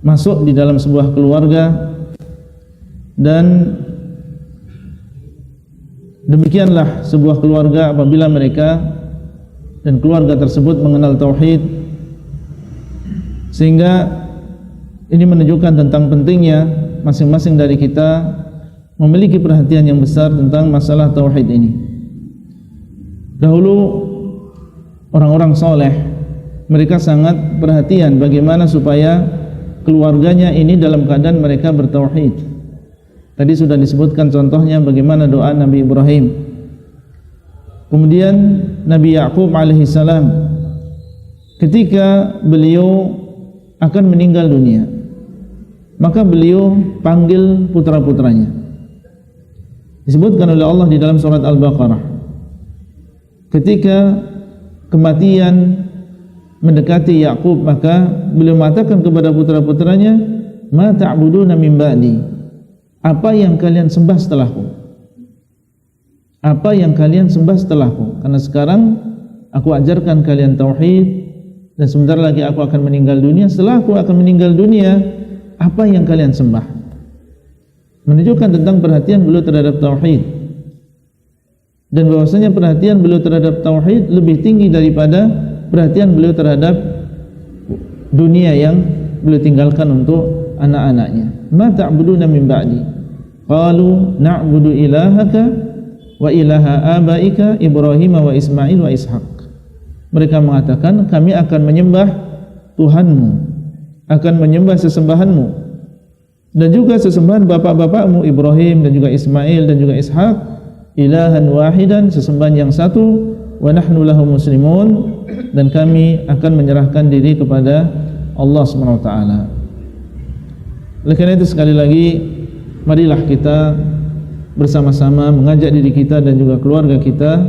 masuk di dalam sebuah keluarga, dan demikianlah sebuah keluarga apabila mereka dan keluarga tersebut mengenal tauhid. Sehingga ini menunjukkan tentang pentingnya masing-masing dari kita memiliki perhatian yang besar tentang masalah tauhid ini. Dahulu orang-orang soleh, mereka sangat perhatian bagaimana supaya keluarganya ini dalam keadaan mereka bertauhid. Tadi sudah disebutkan contohnya bagaimana doa Nabi Ibrahim. Kemudian Nabi Ya'qub alaihissalam, ketika beliau akan meninggal dunia, maka beliau panggil putra-putranya. Disebutkan oleh Allah di dalam surat Al-Baqarah, ketika kematian mendekati Ya'qub, maka beliau mengatakan kepada putra-putranya, "Ma ta'buduna min ba'di?" Apa yang kalian sembah setelahku? Apa yang kalian sembah setelahku? Karena sekarang aku ajarkan kalian tauhid dan sebentar lagi aku akan meninggal dunia. Setelah aku akan meninggal dunia, apa yang kalian sembah? Menunjukkan tentang perhatian beliau terhadap tauhid, dan bahwasanya perhatian beliau terhadap tauhid lebih tinggi daripada perhatian beliau terhadap dunia yang beliau tinggalkan untuk anak-anaknya. Ma ta'buduna min ba'di? Qalu na'budu ilahaka wa ilaha abaika Ibrahim wa Ismail wa Ishaq. Mereka mengatakan, kami akan menyembah Tuhanmu, akan menyembah sesembahanmu, dan juga sesembahan bapak-bapakmu Ibrahim dan juga Ismail dan juga Ishaq, ilahan wahidan, sesembahan yang satu, wa nahnu lahu muslimun, dan kami akan menyerahkan diri kepada Allah Subhanahu wa taala. Oleh karena itu sekali lagi, marilah kita bersama-sama mengajak diri kita dan juga keluarga kita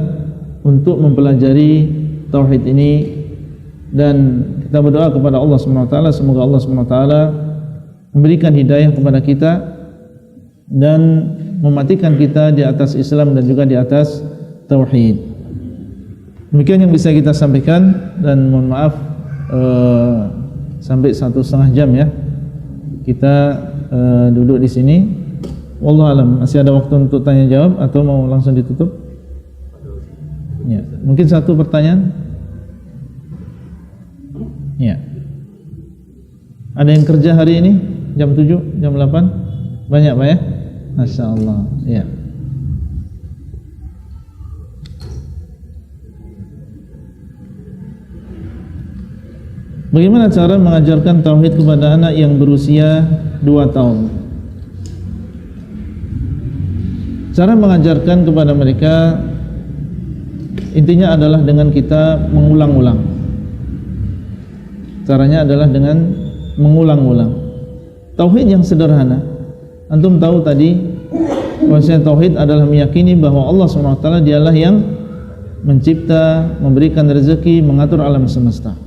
untuk mempelajari tauhid ini, dan kita berdoa kepada Allah Subhanahu wa taala semoga Allah Subhanahu wa taala memberikan hidayah kepada kita dan mematikan kita di atas Islam dan juga di atas tauhid. Demikian yang bisa kita sampaikan, dan mohon maaf sampai 1,5 jam ya kita duduk di sini. Wallahu alam. Masih ada waktu untuk tanya jawab atau mau langsung ditutup? Ya, mungkin satu pertanyaan. Ya. Ada yang kerja hari ini jam 7, jam 8? Banyak Pak ya? Masya Allah. Ya. Bagaimana cara mengajarkan tauhid kepada anak yang berusia 2 tahun? Cara mengajarkan kepada mereka intinya adalah dengan kita mengulang-ulang. Caranya adalah dengan mengulang-ulang. Tauhid yang sederhana. Antum tahu tadi bahwasanya tauhid adalah meyakini bahwa Allah SWT dialah yang mencipta, memberikan rezeki, mengatur alam semesta.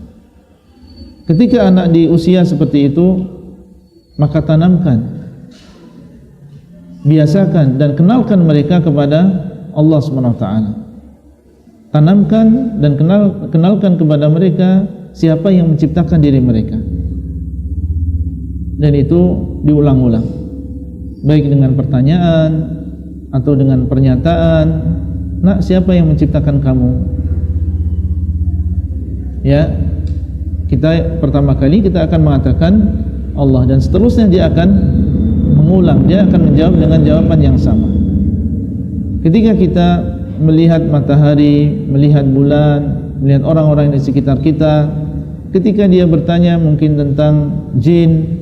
Ketika anak di usia seperti itu, maka tanamkan, biasakan dan kenalkan mereka kepada Allah SWT. Tanamkan dan kenalkan kepada mereka siapa yang menciptakan diri mereka, dan itu diulang-ulang, baik dengan pertanyaan atau dengan pernyataan. Nak, siapa yang menciptakan kamu? Ya, kita pertama kali kita akan mengatakan Allah, dan seterusnya dia akan mengulang, dia akan menjawab dengan jawaban yang sama. Ketika kita melihat matahari, melihat bulan, melihat orang-orang di sekitar kita, ketika dia bertanya mungkin tentang jin,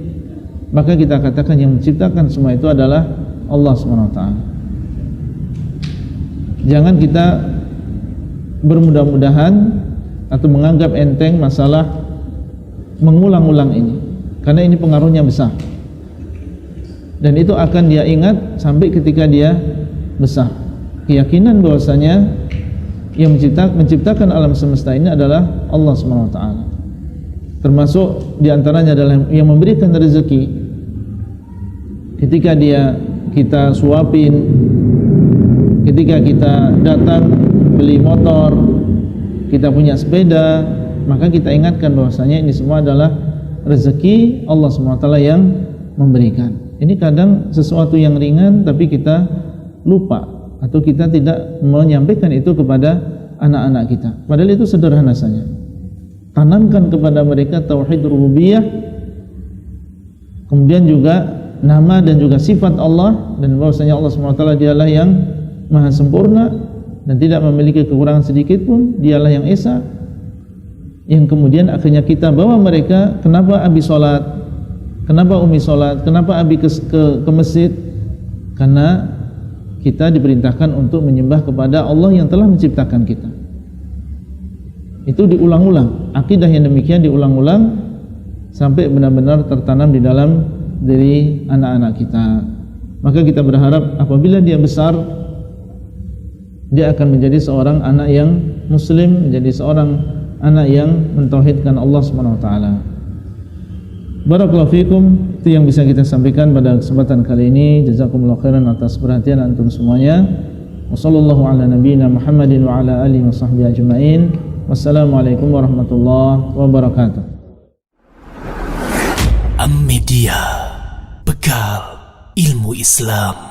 maka kita katakan yang menciptakan semua itu adalah Allah SWT. Jangan kita bermudah-mudahan atau menganggap enteng masalah mengulang-ulang ini, karena ini pengaruhnya besar, dan itu akan dia ingat sampai ketika dia besar. Keyakinan bahwasanya yang menciptakan alam semesta ini adalah Allah SWT, termasuk diantaranya adalah yang memberikan rezeki. Ketika kita suapin, ketika kita datang beli motor, kita punya sepeda, maka kita ingatkan bahwasanya ini semua adalah rezeki Allah SWT yang memberikan. Ini kadang sesuatu yang ringan tapi kita lupa atau kita tidak menyampaikan itu kepada anak-anak kita, padahal itu sederhana saja. tanamkan kepada mereka tauhid rububiyah, kemudian juga nama dan juga sifat Allah, dan bahwasanya Allah SWT dialah yang maha sempurna dan tidak memiliki kekurangan sedikit pun, dialah yang esa. Yang kemudian akhirnya kita bawa mereka, kenapa Abi sholat, kenapa Umi sholat, kenapa Abi ke masjid? Karena kita diperintahkan untuk menyembah kepada Allah yang telah menciptakan kita. Itu diulang-ulang, akidah yang demikian diulang-ulang sampai benar-benar tertanam di dalam diri anak-anak kita. Maka kita berharap apabila dia besar, dia akan menjadi seorang anak yang muslim, menjadi seorang anak yang mentauhidkan Allah SWT. Barakallahu fikum. Itu yang bisa kita sampaikan pada kesempatan kali ini. Jazakumullahu khairan atas perhatian antum semuanya. Wassallallahu ala nabiyyina Muhammadin wa ala alihi wa sahbihi ajma'in. Wassalamualaikum warahmatullahi wabarakatuh. Am Media, bekal ilmu Islam.